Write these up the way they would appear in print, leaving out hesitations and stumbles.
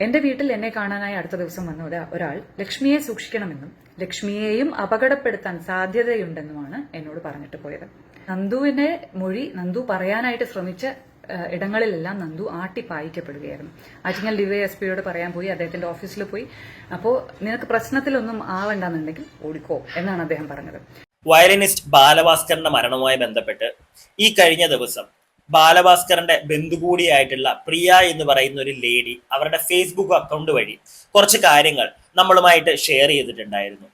എന്റെ വീട്ടിൽ എന്നെ കാണാനായി അടുത്ത ദിവസം വന്ന ഒരാൾ ലക്ഷ്മിയെ സൂക്ഷിക്കണമെന്നും ലക്ഷ്മിയെയും അപകടപ്പെടുത്താൻ സാധ്യതയുണ്ടെന്നുമാണ് എന്നോട് പറഞ്ഞിട്ട് പോയത്. നന്ദുവിന്റെ മൊഴി നന്ദു പറയാനായിട്ട് ശ്രമിച്ച ഇടങ്ങളിലെല്ലാം നന്ദു ആട്ടിപ്പായിക്കപ്പെടുകയായിരുന്നു. ആറ്റിങ്ങൽ ഡിവൈഎസ്പിയോട് പറയാൻ പോയി, അദ്ദേഹത്തിന്റെ ഓഫീസിൽ പോയി. അപ്പോൾ നിനക്ക് പ്രശ്നത്തിലൊന്നും ആവണ്ടെന്നുണ്ടെങ്കിൽ ഓടിക്കോ എന്നാണ് അദ്ദേഹം പറഞ്ഞത്. വയലിനിസ്റ്റ് ബാലഭാസ്കറിന്റെ മരണവുമായി ബന്ധപ്പെട്ട് ഈ കഴിഞ്ഞ ദിവസം ബാലഭാസ്കറിന്റെ ബന്ധു കൂടിയായിട്ടുള്ള പ്രിയ എന്ന് പറയുന്ന ഒരു ലേഡി അവരുടെ ഫേസ്ബുക്ക് അക്കൗണ്ട് വഴി കുറച്ച് കാര്യങ്ങൾ നമ്മളുമായിട്ട് ഷെയർ ചെയ്തിട്ടുണ്ടായിരുന്നു.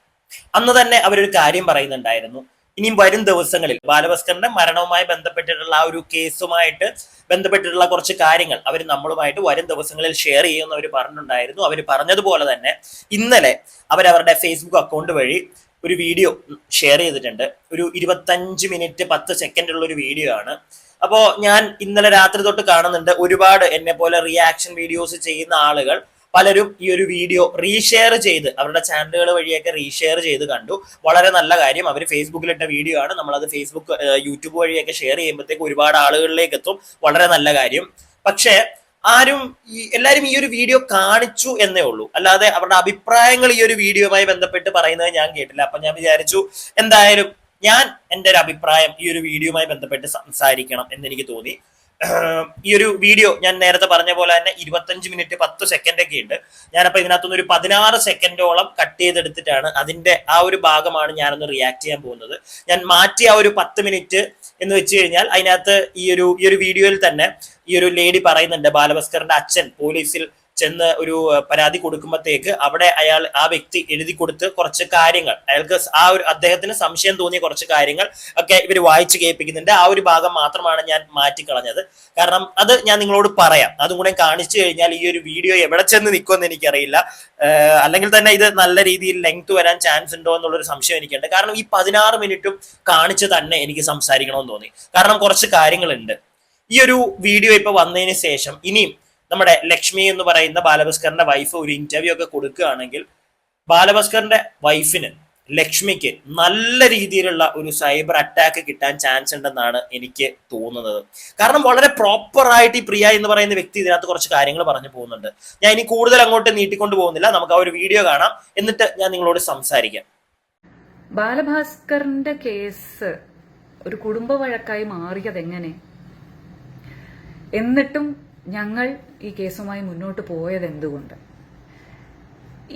അന്ന് തന്നെ അവരൊരു കാര്യം പറയുന്നുണ്ടായിരുന്നു, ഇനിയും വരും ദിവസങ്ങളിൽ ബാലഭാസ്കറിന്റെ മരണവുമായി ബന്ധപ്പെട്ടിട്ടുള്ള ആ ഒരു കേസുമായിട്ട് ബന്ധപ്പെട്ടിട്ടുള്ള കുറച്ച് കാര്യങ്ങൾ അവർ നമ്മളുമായിട്ട് വരും ദിവസങ്ങളിൽ ഷെയർ ചെയ്യുമെന്ന് അവർ പറഞ്ഞിട്ടുണ്ടായിരുന്നു. അവർ പറഞ്ഞതുപോലെ തന്നെ ഇന്നലെ അവരവരുടെ ഫേസ്ബുക്ക് അക്കൗണ്ട് വഴി ഒരു വീഡിയോ ഷെയർ ചെയ്തിട്ടുണ്ട്. ഒരു 25 മിനിറ്റ് 10 സെക്കൻഡ് ഉള്ള ഒരു വീഡിയോ ആണ്. അപ്പോൾ ഞാൻ ഇന്നലെ രാത്രി തൊട്ട് കാണുന്നുണ്ട്, ഒരുപാട് എന്നെ പോലെ റിയാക്ഷൻ വീഡിയോസ് ചെയ്യുന്ന ആളുകൾ പലരും ഈ ഒരു വീഡിയോ റീഷെയർ ചെയ്ത് അവരുടെ ചാനലുകൾ വഴിയൊക്കെ റീഷെയർ ചെയ്ത് കണ്ടു. വളരെ നല്ല കാര്യം. അവർ ഫേസ്ബുക്കിലിട്ട വീഡിയോ ആണ്, നമ്മളത് ഫേസ്ബുക്ക് യൂട്യൂബ് വഴിയൊക്കെ ഷെയർ ചെയ്യുമ്പോഴത്തേക്ക് ഒരുപാട് ആളുകളിലേക്ക് എത്തും. വളരെ നല്ല കാര്യം. പക്ഷേ എല്ലാവരും ഈ ഒരു വീഡിയോ കാണിച്ചു എന്നേ ഉള്ളൂ, അല്ലാതെ അവരുടെ അഭിപ്രായങ്ങൾ ഈ ഒരു വീഡിയോയുമായി ബന്ധപ്പെട്ട് പറയുന്നത് ഞാൻ കേട്ടില്ല. അപ്പൊ ഞാൻ വിചാരിച്ചു എന്തായാലും ഞാൻ എൻ്റെ ഒരു അഭിപ്രായം ഈ ഒരു വീഡിയോയുമായി ബന്ധപ്പെട്ട് സംസാരിക്കണം എന്നെനിക്ക് തോന്നി. ഈ ഒരു വീഡിയോ ഞാൻ നേരത്തെ പറഞ്ഞ പോലെ തന്നെ 25 മിനിറ്റ് 10 സെക്കൻഡ് ഒക്കെ ഉണ്ട്. ഞാനപ്പോൾ ഇതിനകത്തുനിന്ന് ഒരു 16 സെക്കൻഡോളം കട്ട് ചെയ്തെടുത്തിട്ടാണ് അതിന്റെ ആ ഒരു ഭാഗമാണ് ഞാനൊന്ന് റിയാക്ട് ചെയ്യാൻ പോകുന്നത്. ഞാൻ മാറ്റിയ ആ ഒരു 10 മിനിറ്റ് എന്ന് വെച്ച് കഴിഞ്ഞാൽ അതിനകത്ത് ഈ ഒരു വീഡിയോയിൽ തന്നെ ഈ ഒരു ലേഡി പറയുന്നുണ്ട്, ബാലഭാസ്കറിന്റെ അച്ഛൻ പോലീസിൽ ചെന്ന് ഒരു പരാതി കൊടുക്കുമ്പോഴത്തേക്ക് അവിടെ ആ വ്യക്തി എഴുതി കൊടുത്ത് കുറച്ച് കാര്യങ്ങൾ അയാൾക്ക് അദ്ദേഹത്തിന് സംശയം തോന്നിയ കുറച്ച് കാര്യങ്ങൾ ഒക്കെ ഇവർ വായിച്ചു കേൾപ്പിക്കുന്നുണ്ട്. ആ ഒരു ഭാഗം മാത്രമാണ് ഞാൻ മാറ്റിക്കളഞ്ഞത്. കാരണം അത് ഞാൻ നിങ്ങളോട് പറയാം. അതും കൂടെ കാണിച്ചു കഴിഞ്ഞാൽ ഈ ഒരു വീഡിയോ എവിടെ ചെന്ന് നിൽക്കുമെന്ന് എനിക്കറിയില്ല. അല്ലെങ്കിൽ തന്നെ ഇത് നല്ല രീതിയിൽ ലെങ്ത് വരാൻ ചാൻസ് ഉണ്ടോ എന്നുള്ളൊരു സംശയം എനിക്കുണ്ട്. കാരണം ഈ 16 മിനിറ്റും കാണിച്ച് തന്നെ എനിക്ക് സംസാരിക്കണമെന്ന് തോന്നി. കാരണം കുറച്ച് കാര്യങ്ങളുണ്ട്. ഈ ഒരു വീഡിയോ ഇപ്പൊ വന്നതിന് ശേഷം ഇനിയും നമ്മുടെ ലക്ഷ്മി എന്ന് പറയുന്ന ബാലഭാസ്കറിന്റെ വൈഫ് ഒരു ഇന്റർവ്യൂ ഒക്കെ കൊടുക്കുകയാണെങ്കിൽ ബാലഭാസ്കറിന്റെ വൈഫിന് ലക്ഷ്മിക്ക് നല്ല രീതിയിലുള്ള ഒരു സൈബർ അറ്റാക്ക് കിട്ടാൻ ചാൻസ് ഉണ്ടെന്നാണ് എനിക്ക് തോന്നുന്നത്. കാരണം വളരെ പ്രോപ്പർ ആയിട്ട് ഈ പ്രിയ എന്ന് പറയുന്ന വ്യക്തി ഇതിനകത്ത് കുറച്ച് കാര്യങ്ങൾ പറഞ്ഞു പോകുന്നുണ്ട്. ഞാൻ ഇനി കൂടുതൽ അങ്ങോട്ട് നീട്ടിക്കൊണ്ട് പോകുന്നില്ല, നമുക്ക് ആ ഒരു വീഡിയോ കാണാം, എന്നിട്ട് ഞാൻ നിങ്ങളോട് സംസാരിക്കാം. ബാലഭാസ്കറിന്റെ കേസ് ഒരു കുടുംബ വഴക്കായി മാറിയത് എങ്ങനെ, എന്നിട്ടും ഞങ്ങൾ ഈ കേസുമായി മുന്നോട്ട് പോയത് എന്തുകൊണ്ട്,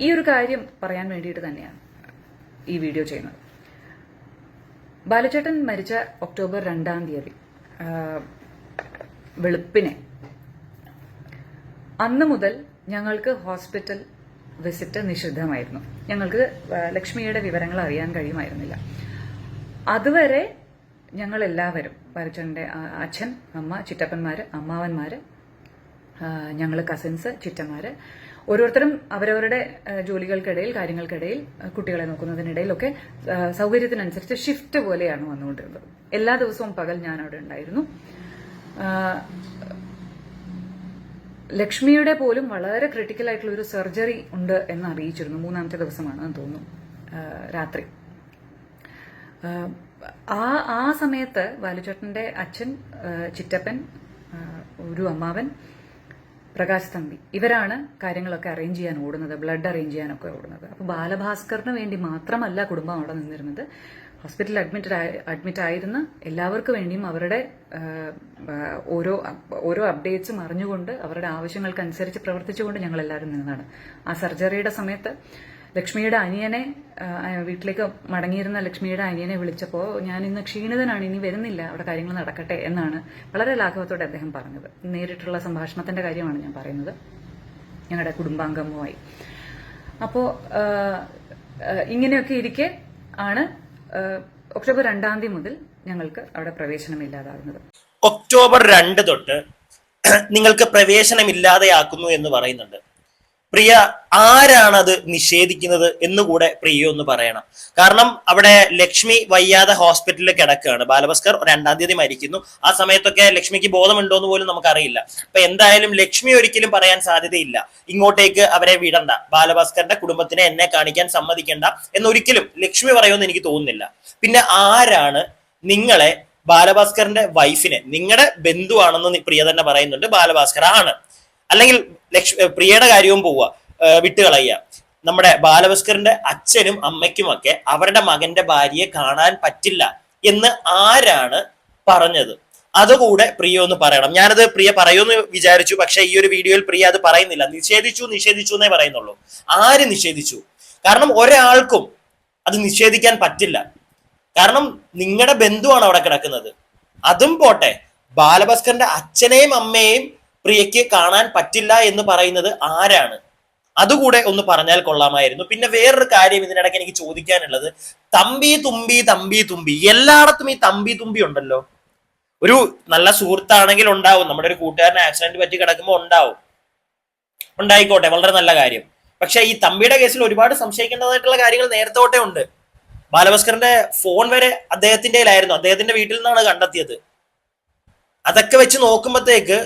ഈ ഒരു കാര്യം പറയാൻ വേണ്ടിയിട്ട് തന്നെയാണ് ഈ വീഡിയോ ചെയ്യുന്നത്. ബാലചേട്ടൻ മരിച്ച ഒക്ടോബർ 2-ാം തീയതി വെളുപ്പിനെ അന്ന് മുതൽ ഞങ്ങൾക്ക് ഹോസ്പിറ്റൽ വിസിറ്റ് നിഷിദ്ധമായിരുന്നു. ഞങ്ങൾക്ക് ലക്ഷ്മിയുടെ വിവരങ്ങൾ അറിയാൻ കഴിയുമായിരുന്നില്ല. അതുവരെ ഞങ്ങൾ എല്ലാവരും, ബാലചേട്ടന്റെ അച്ഛൻ, അമ്മ, ചിറ്റപ്പന്മാര്, അമ്മാവന്മാര്, ഞങ്ങൾ കസിൻസ്, ചിറ്റന്മാര്, ഓരോരുത്തരും അവരവരുടെ ജോലികൾക്കിടയിൽ, കാര്യങ്ങൾക്കിടയിൽ, കുട്ടികളെ നോക്കുന്നതിനിടയിലൊക്കെ സൗകര്യത്തിനനുസരിച്ച് ഷിഫ്റ്റ് പോലെയാണ് വന്നുകൊണ്ടിരുന്നത്. എല്ലാ ദിവസവും പകൽ ഞാൻ അവിടെ ഉണ്ടായിരുന്നു. ലക്ഷ്മിയുടെ പോലും വളരെ ക്രിട്ടിക്കൽ ആയിട്ടുള്ള ഒരു സർജറി ഉണ്ട് എന്ന് അറിയിച്ചിരുന്നു. 3-ാമത്തെ ദിവസമാണെന്ന് തോന്നുന്നു, രാത്രി. ആ സമയത്ത് ബാലുചേട്ടന്റെ അച്ഛൻ, ചിറ്റപ്പൻ, ഒരു അമ്മാവൻ, പ്രകാശ് തമ്പി, ഇവരാണ് കാര്യങ്ങളൊക്കെ അറേഞ്ച് ചെയ്യാൻ ഓടുന്നത്, ബ്ലഡ് അറേഞ്ച് ചെയ്യാനൊക്കെ ഓടുന്നത്. അപ്പോൾ ബാലഭാസ്കറിന് വേണ്ടി മാത്രമല്ല കുടുംബം അവിടെ നിന്നിരുന്നത്. ഹോസ്പിറ്റലിൽ അഡ്മിറ്റ് ആയിരുന്ന എല്ലാവർക്കും വേണ്ടിയും അവരുടെ ഓരോ അപ്ഡേറ്റ്സും അറിഞ്ഞുകൊണ്ട് അവരുടെ ആവശ്യങ്ങൾക്കനുസരിച്ച് പ്രവർത്തിച്ചുകൊണ്ട് ഞങ്ങൾ എല്ലാവരും നിന്നതാണ്. ആ സർജറിയുടെ സമയത്ത് ലക്ഷ്മിയുടെ അനിയനെ, വീട്ടിലേക്ക് മടങ്ങിയിരുന്ന ലക്ഷ്മിയുടെ അനിയനെ വിളിച്ചപ്പോൾ, ഞാൻ ഇന്ന് ക്ഷീണിതനാണ്, ഇനി വരുന്നില്ല, അവിടെ കാര്യങ്ങൾ നടക്കട്ടെ എന്നാണ് വളരെ ലാഘവത്തോടെ അദ്ദേഹം പറഞ്ഞത്. നേരിട്ടുള്ള സംഭാഷണത്തിന്റെ കാര്യമാണ് ഞാൻ പറയുന്നത്, ഞങ്ങളുടെ കുടുംബാംഗവുമായി. അപ്പോൾ ഇങ്ങനെയൊക്കെ ഇരിക്കെ ആണ് ഒക്ടോബർ 2-ാം തീയതി മുതൽ ഞങ്ങൾക്ക് അവിടെ പ്രവേശനമില്ലാതാകുന്നത്. ഒക്ടോബർ 2 തൊട്ട് നിങ്ങൾക്ക് പ്രവേശനമില്ലാതെയാക്കുന്നു എന്ന് പറയുന്നുണ്ട്. പ്രിയ, ആരാണത് നിഷേധിക്കുന്നത് എന്നുകൂടെ പ്രിയ ഒന്ന് പറയണം. കാരണം അവിടെ ലക്ഷ്മി വയ്യാതെ ഹോസ്പിറ്റലിൽ കിടക്കുകയാണ്. ബാലഭാസ്കർ 2-ാം തീയതി മരിക്കുന്നു. ആ സമയത്തൊക്കെ ലക്ഷ്മിക്ക് ബോധമുണ്ടോ എന്ന് പോലും നമുക്കറിയില്ല. അപ്പൊ എന്തായാലും ലക്ഷ്മി ഒരിക്കലും പറയാൻ സാധ്യതയില്ല ഇങ്ങോട്ടേക്ക് അവരെ വിടണ്ട, ബാലഭാസ്കറിന്റെ കുടുംബത്തിനെ എന്നെ കാണിക്കാൻ സമ്മതിക്കണ്ട എന്നൊരിക്കലും ലക്ഷ്മി പറയുമെന്ന് എനിക്ക് തോന്നുന്നില്ല. പിന്നെ ആരാണ് നിങ്ങളെ, ബാലഭാസ്കറിന്റെ വൈഫിനെ, നിങ്ങളുടെ ബന്ധുവാണെന്ന് പ്രിയ തന്നെ പറയുന്നുണ്ട്, ബാലഭാസ്കർ ആണ്, അല്ലെങ്കിൽ പ്രിയയുടെ കാര്യവും പോവുക, വിട്ടുകളയുക. നമ്മുടെ ബാലഭാസ്കറിന്റെ അച്ഛനും അമ്മയ്ക്കും ഒക്കെ അവരുടെ മകന്റെ ഭാര്യയെ കാണാൻ പറ്റില്ല എന്ന് ആരാണ് പറഞ്ഞത്? അതുകൂടെ പ്രിയ ഒന്ന് പറയണം. ഞാനത് പ്രിയ പറയുമെന്ന് വിചാരിച്ചു, പക്ഷെ ഈ ഒരു വീഡിയോയിൽ പ്രിയ അത് പറയുന്നില്ല. നിഷേധിച്ചു എന്നേ പറയുന്നുള്ളൂ. ആര് നിഷേധിച്ചു? കാരണം ഒരാൾക്കും അത് നിഷേധിക്കാൻ പറ്റില്ല. കാരണം നിങ്ങളുടെ ബന്ധുവാണ് അവിടെ കിടക്കുന്നത്. അതും പോട്ടെ, ബാലഭാസ്കറിന്റെ അച്ഛനെയും അമ്മയെയും പ്രിയയ്ക്ക് കാണാൻ പറ്റില്ല എന്ന് പറയുന്നത് ആരാണ്? അതുകൂടെ ഒന്ന് പറഞ്ഞാൽ കൊള്ളാമായിരുന്നു. പിന്നെ വേറൊരു കാര്യം ഇതിനിടയ്ക്ക് എനിക്ക് ചോദിക്കാനുള്ളത്, തമ്പി തുമ്പി തമ്പി തുമ്പി, എല്ലായിടത്തും ഈ തമ്പി തുമ്പി ഉണ്ടല്ലോ. ഒരു നല്ല സുഹൃത്താണെങ്കിൽ ഉണ്ടാവും, നമ്മുടെ ഒരു കൂട്ടുകാരന് ആക്സിഡന്റ് പറ്റി കിടക്കുമ്പോൾ ഉണ്ടായിക്കോട്ടെ, വളരെ നല്ല കാര്യം. പക്ഷെ ഈ തമ്പിയുടെ കേസിൽ ഒരുപാട് സംശയിക്കേണ്ടതായിട്ടുള്ള കാര്യങ്ങൾ നേരത്തെ തൊട്ടേ ഉണ്ട്. ബാലഭാസ്കറിന്റെ ഫോൺ വരെ അദ്ദേഹത്തിന്റെ കയ്യിലായിരുന്നു, അദ്ദേഹത്തിന്റെ വീട്ടിൽ നിന്നാണ് കണ്ടെത്തിയത്. അതൊക്കെ വെച്ച് നോക്കുമ്പോഴത്തേക്ക്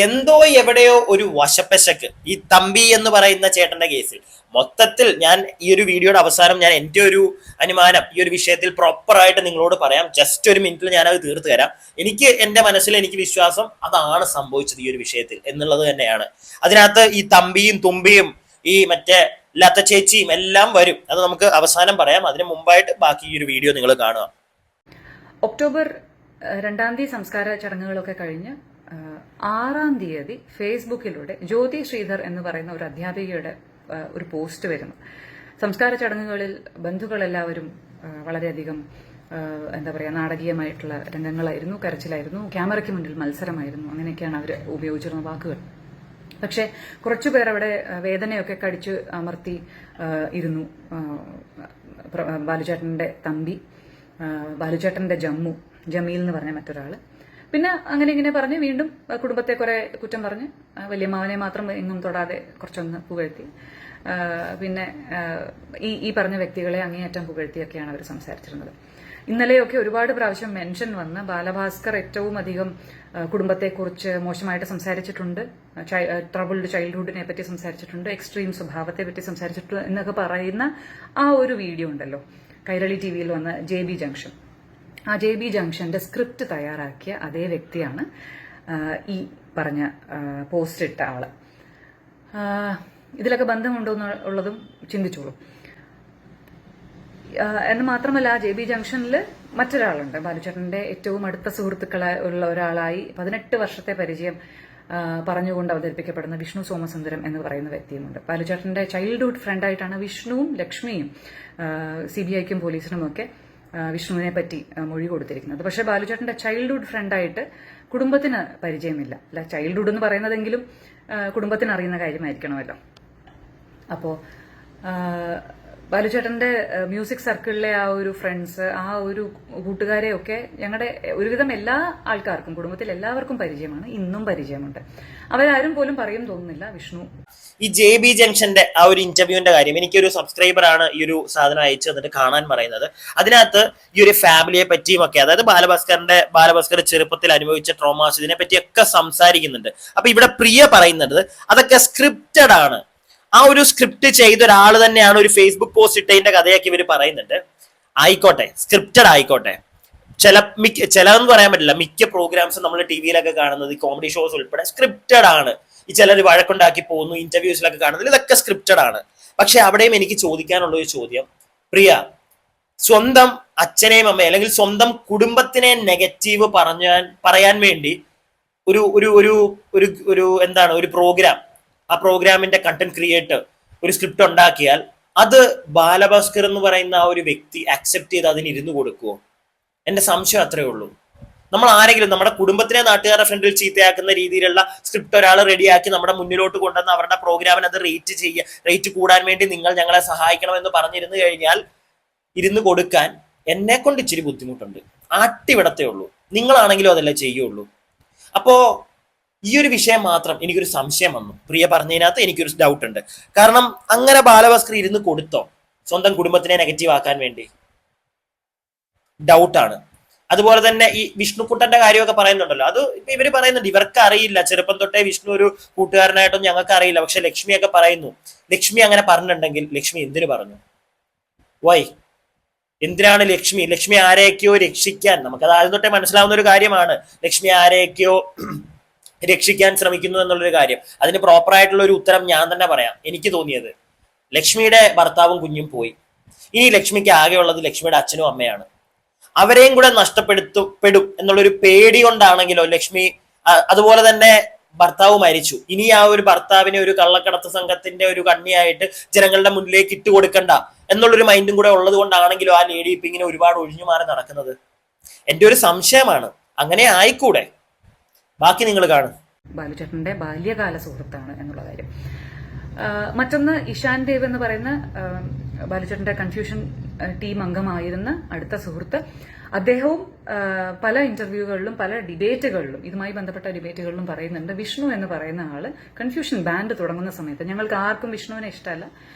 എന്തോ എവിടെയോ ഒരു വശപ്പശക്ക് ഈ തമ്പി എന്ന് പറയുന്ന ചേട്ടന്റെ കേസിൽ. മൊത്തത്തിൽ ഞാൻ ഈ ഒരു വീഡിയോയുടെ അവസാനം ഞാൻ എൻ്റെ ഒരു അനുമാനം ഈ ഒരു വിഷയത്തിൽ പ്രോപ്പറായിട്ട് നിങ്ങളോട് പറയാം. ജസ്റ്റ് ഒരു മിനിറ്റിൽ ഞാനത് തീർത്തു തരാം. എനിക്ക് എൻ്റെ മനസ്സിൽ എനിക്ക് വിശ്വാസം അതാണ് സംഭവിച്ചത് ഈ ഒരു വിഷയത്തിൽ എന്നുള്ളത് തന്നെയാണ്. അതിനകത്ത് ഈ തമ്പിയും തുമ്പിയും ഈ മറ്റേ ലത്ത ചേച്ചിയും എല്ലാം വരും. അത് നമുക്ക് അവസാനം പറയാം. അതിന് മുമ്പായിട്ട് ബാക്കി ഈ ഒരു വീഡിയോ നിങ്ങൾ കാണുക. ഒക്ടോബർ 2-ാം തീയതി സംസ്കാര ചടങ്ങുകളൊക്കെ കഴിഞ്ഞ് 6-ാം തീയതി ഫേസ്ബുക്കിലൂടെ ജ്യോതി ശ്രീധർ എന്ന് പറയുന്ന ഒരു അധ്യാപികയുടെ ഒരു പോസ്റ്റ് വരുന്നു. സംസ്കാര ചടങ്ങുകളിൽ ബന്ധുക്കളെല്ലാവരും വളരെയധികം എന്താ പറയുക, നാടകീയമായിട്ടുള്ള രംഗങ്ങളായിരുന്നു, കരച്ചിലായിരുന്നു, ക്യാമറയ്ക്ക് മുന്നിൽ മത്സരമായിരുന്നു, അങ്ങനെയൊക്കെയാണ് അവർ ഉപയോഗിച്ചിരുന്ന വാക്കുകൾ. പക്ഷെ കുറച്ചുപേർ അവിടെ വേദനയൊക്കെ കടിച്ചു അമർത്തി ഇരുന്നു. ബാലുചേട്ടന്റെ തമ്പി, ബാലുചേട്ടന്റെ ജമീൽ എന്ന് പറഞ്ഞ മറ്റൊരാള്. പിന്നെ അങ്ങനെ ഇങ്ങനെ പറഞ്ഞ് വീണ്ടും കുടുംബത്തെ കുറെ കുറ്റം പറഞ്ഞ് വല്യമ്മാവനെ മാത്രം എങ്ങും തൊടാതെ കുറച്ചൊന്ന് പുകഴ്ത്തി. പിന്നെ ഈ പറഞ്ഞ വ്യക്തികളെ അങ്ങേയറ്റം പുകഴ്ത്തിയൊക്കെയാണ് അവർ സംസാരിച്ചിരുന്നത്. ഇന്നലെയൊക്കെ ഒരുപാട് പ്രാവശ്യം മെൻഷൻ വന്ന് ബാലഭാസ്കർ ഏറ്റവും അധികം കുടുംബത്തെക്കുറിച്ച് മോശമായിട്ട് സംസാരിച്ചിട്ടുണ്ട്, ട്രബിൾഡ് ചൈൽഡ്ഹുഡിനെ പറ്റി സംസാരിച്ചിട്ടുണ്ട്, എക്സ്ട്രീം സ്വഭാവത്തെ പറ്റി സംസാരിച്ചിട്ടുണ്ട് എന്നൊക്കെ പറയുന്ന ആ ഒരു വീഡിയോ ഉണ്ടല്ലോ, കൈരളി ടിവിയിൽ വന്ന JB ജംഗ്ഷൻ. ആ JB ജംഗ്ഷന്റെ സ്ക്രിപ്റ്റ് തയ്യാറാക്കിയ അതേ വ്യക്തിയാണ് ഈ പറഞ്ഞ പോസ്റ്റ് ഇട്ട ആള്. ഇതിലൊക്കെ ബന്ധമുണ്ടോ എന്നുള്ളതും ചിന്തിച്ചോളൂ. എന്ന് മാത്രമല്ല, JB ജംഗ്ഷനിൽ മറ്റൊരാളുണ്ട്, ബാലുചേട്ടന്റെ ഏറ്റവും അടുത്ത സുഹൃത്തുക്കളായി ഉള്ള ഒരാളായി 18 വർഷത്തെ പരിചയം പറഞ്ഞുകൊണ്ട് അവതരിപ്പിക്കപ്പെടുന്ന വിഷ്ണു സോമസുന്ദരം എന്ന് പറയുന്ന വ്യക്തിയുമുണ്ട്. ബാലുചേട്ടന്റെ ചൈൽഡ്ഹുഡ് ഫ്രണ്ടായിട്ടാണ് വിഷ്ണുവും ലക്ഷ്മിയും CBIക്കും പോലീസിനും ഒക്കെ വിഷ്ണുവിനെ പറ്റി മൊഴി കൊടുത്തിരിക്കുന്നത്. പക്ഷെ ബാലുചേട്ടന്റെ ചൈൽഡ്ഹുഡ് ഫ്രണ്ടായിട്ട് കുടുംബത്തിന് പരിചയമില്ല. അല്ല, ചൈൽഡ്ഹുഡ് എന്ന് പറയുന്നതെങ്കിലും കുടുംബത്തിന് അറിയുന്ന കാര്യമായിരിക്കണമല്ലോ. അപ്പോ ബാലുചേട്ടന്റെ മ്യൂസിക് സർക്കിളിലെ ആ ഒരു ഫ്രണ്ട്സ്, ആ ഒരു കൂട്ടുകാരെയൊക്കെ ഞങ്ങളുടെ ഒരുവിധം എല്ലാ ആൾക്കാർക്കും, കുടുംബത്തിൽ എല്ലാവർക്കും പരിചയമാണ്, ഇന്നും പരിചയമുണ്ട്. അവരാരും പോലും പറയും തോന്നുന്നില്ല വിഷ്ണു. ഈ JB ജംഗ്ഷന്റെ ആ ഒരു ഇന്റർവ്യൂവിന്റെ കാര്യം, എനിക്കൊരു സബ്സ്ക്രൈബർ ആണ് ഈ ഒരു സാധനം അയച്ചു തന്നിട്ട് കാണാൻ പറയുന്നത്. അതിനകത്ത് ഈ ഒരു ഫാമിലിയെ പറ്റിയും ഒക്കെ, അതായത് ബാലഭാസ്കർ ചെറുപ്പത്തിൽ അനുഭവിച്ച ട്രോമാസ്, ഇതിനെ പറ്റിയൊക്കെ സംസാരിക്കുന്നുണ്ട്. അപ്പൊ ഇവിടെ പ്രിയ പറയുന്നത് അതൊക്കെ സ്ക്രിപ്റ്റഡ് ആണ്. ആ ഒരു സ്ക്രിപ്റ്റ് ചെയ്ത ഒരാൾ തന്നെയാണ് ഒരു പോസ്റ്റ് ഇട്ടതിന്റെ കഥയൊക്കെ ഇവർ പറയുന്നുണ്ട്. ആയിക്കോട്ടെ, സ്ക്രിപ്റ്റഡ് ആയിക്കോട്ടെ. ചിലതെന്ന് പറയാൻ പറ്റില്ല. മിക്ക പ്രോഗ്രാംസും നമ്മൾ ടിവിയിലൊക്കെ കാണുന്നത്, കോമഡി ഷോസ് ഉൾപ്പെടെ സ്ക്രിപ്റ്റഡ് ആണ്. ഈ ചിലർ വഴക്കുണ്ടാക്കി പോകുന്നു, ഇന്റർവ്യൂസിലൊക്കെ കാണുന്നത്, ഇതൊക്കെ സ്ക്രിപ്റ്റഡ് ആണ്. പക്ഷെ അവിടെയും എനിക്ക് ചോദിക്കാനുള്ള ഒരു ചോദ്യം, പ്രിയ സ്വന്തം അച്ഛനെയും അമ്മയും അല്ലെങ്കിൽ സ്വന്തം കുടുംബത്തിനെ നെഗറ്റീവ് പറയാൻ വേണ്ടി ഒരു ഒരു ഒരു ഒരു എന്താണ് ഒരു പ്രോഗ്രാം, ആ പ്രോഗ്രാമിന്റെ കണ്ടന്റ് ക്രിയേറ്റർ ഒരു സ്ക്രിപ്റ്റ് ഉണ്ടാക്കിയാൽ അത് ബാലഭാസ്കർ എന്ന് പറയുന്ന ആ ഒരു വ്യക്തി അക്സെപ്റ്റ് ചെയ്ത് അതിന് ഇരുന്ന് കൊടുക്കുമോ? എന്റെ സംശയം അത്രയേ ഉള്ളൂ. നമ്മൾ ആരെങ്കിലും നമ്മുടെ കുടുംബത്തിനെ നാട്ടുകാരുടെ ഫ്രണ്ടിൽ ചീത്തയാക്കുന്ന രീതിയിലുള്ള സ്ക്രിപ്റ്റ് ഒരാൾ റെഡിയാക്കി നമ്മുടെ മുന്നിലോട്ട് കൊണ്ടുവന്ന് അവരുടെ പ്രോഗ്രാമിന് അത് റേറ്റ് കൂടാൻ വേണ്ടി നിങ്ങൾ ഞങ്ങളെ സഹായിക്കണമെന്ന് പറഞ്ഞിരുന്നു കഴിഞ്ഞാൽ ഇരുന്ന് കൊടുക്കാൻ എന്നെ കൊണ്ട് ഇച്ചിരി ബുദ്ധിമുട്ടുണ്ട്. ആട്ടിവിടത്തേ ഉള്ളൂ. നിങ്ങളാണെങ്കിലും അതല്ലേ ചെയ്യുള്ളൂ. അപ്പോ ഈ ഒരു വിഷയം മാത്രം എനിക്കൊരു സംശയം വന്നു. പ്രിയ പറഞ്ഞതിനകത്ത് എനിക്കൊരു ഡൗട്ട് ഉണ്ട്. കാരണം അങ്ങനെ ബാലഭാസ്കർ ഇരുന്ന് കൊടുത്തോ സ്വന്തം കുടുംബത്തിനെ നെഗറ്റീവ് ആക്കാൻ വേണ്ടി? ഡൗട്ടാണ്. അതുപോലെ തന്നെ ഈ വിഷ്ണുക്കുട്ടന്റെ കാര്യമൊക്കെ പറയുന്നുണ്ടല്ലോ, അത് ഇവര് പറയുന്നുണ്ട് ഇവർക്ക് അറിയില്ല, ചെറുപ്പം തൊട്ടേ വിഷ്ണു ഒരു കൂട്ടുകാരനായിട്ടൊന്നും ഞങ്ങൾക്ക് അറിയില്ല. പക്ഷെ ലക്ഷ്മിയൊക്കെ പറയുന്നു. ലക്ഷ്മി അങ്ങനെ പറഞ്ഞിട്ടുണ്ടെങ്കിൽ ലക്ഷ്മി എന്തിനു പറഞ്ഞു? വൈ? എന്തിനാണ് ലക്ഷ്മി ആരെയൊക്കെയോ രക്ഷിക്കാൻ, നമുക്കത് ആദ്യം തൊട്ടേ മനസ്സിലാവുന്ന ഒരു കാര്യമാണ്. ലക്ഷ്മി ആരെയൊക്കെയോ രക്ഷിക്കാൻ ശ്രമിക്കുന്നു എന്നുള്ളൊരു കാര്യം, അതിന് പ്രോപ്പറായിട്ടുള്ള ഒരു ഉത്തരം ഞാൻ തന്നെ പറയാം. എനിക്ക് തോന്നിയത് ലക്ഷ്മിയുടെ ഭർത്താവും കുഞ്ഞും പോയി, ഇനി ലക്ഷ്മിക്ക് ആകെയുള്ളത് ലക്ഷ്മിയുടെ അച്ഛനും അമ്മയാണ്. അവരെയും കൂടെ നഷ്ടപ്പെടുത്തപ്പെടും എന്നുള്ളൊരു പേടി കൊണ്ടാണെങ്കിലോ ലക്ഷ്മി, അതുപോലെ തന്നെ ഭർത്താവ് മരിച്ചു, ഇനി ആ ഒരു ഭർത്താവിനെ ഒരു കള്ളക്കടത്ത് സംഘത്തിന്റെ ഒരു കണ്ണിയായിട്ട് ജനങ്ങളുടെ മുന്നിലേക്ക് ഇട്ട് കൊടുക്കണ്ട എന്നുള്ളൊരു മൈൻഡും കൂടെ ഉള്ളത് കൊണ്ടാണെങ്കിലോ ആ ലേഡി ഇപ്പൊ ഇങ്ങനെ ഒരുപാട് ഒഴിഞ്ഞു മാറി നടക്കുന്നത്. എന്റെ ഒരു സംശയമാണ്, അങ്ങനെ ആയിക്കൂടെ? ബാക്കി നിങ്ങൾ കാണും. ബാലുചേട്ടന്റെ ബാല്യകാല സുഹൃത്താണ് എന്നുള്ള കാര്യം. മറ്റൊന്ന് ഇഷാൻ ദേവ് എന്ന് പറയുന്ന ബാലുചേട്ടന്റെ കൺഫ്യൂഷൻ ടീം അംഗമായിരുന്ന അടുത്ത സുഹൃത്ത്. അദ്ദേഹവും പല ഇന്റർവ്യൂകളിലും പല ഡിബേറ്റുകളിലും ഇതുമായി ബന്ധപ്പെട്ട ഡിബേറ്റുകളിലും പറയുന്നുണ്ട്, വിഷ്ണു എന്ന് പറയുന്ന ആള് കൺഫ്യൂഷൻ ബാൻഡ് തുടങ്ങുന്ന സമയത്ത്, ഞങ്ങൾക്ക് ആർക്കും വിഷ്ണുവിനെ ഇഷ്ടമല്ല,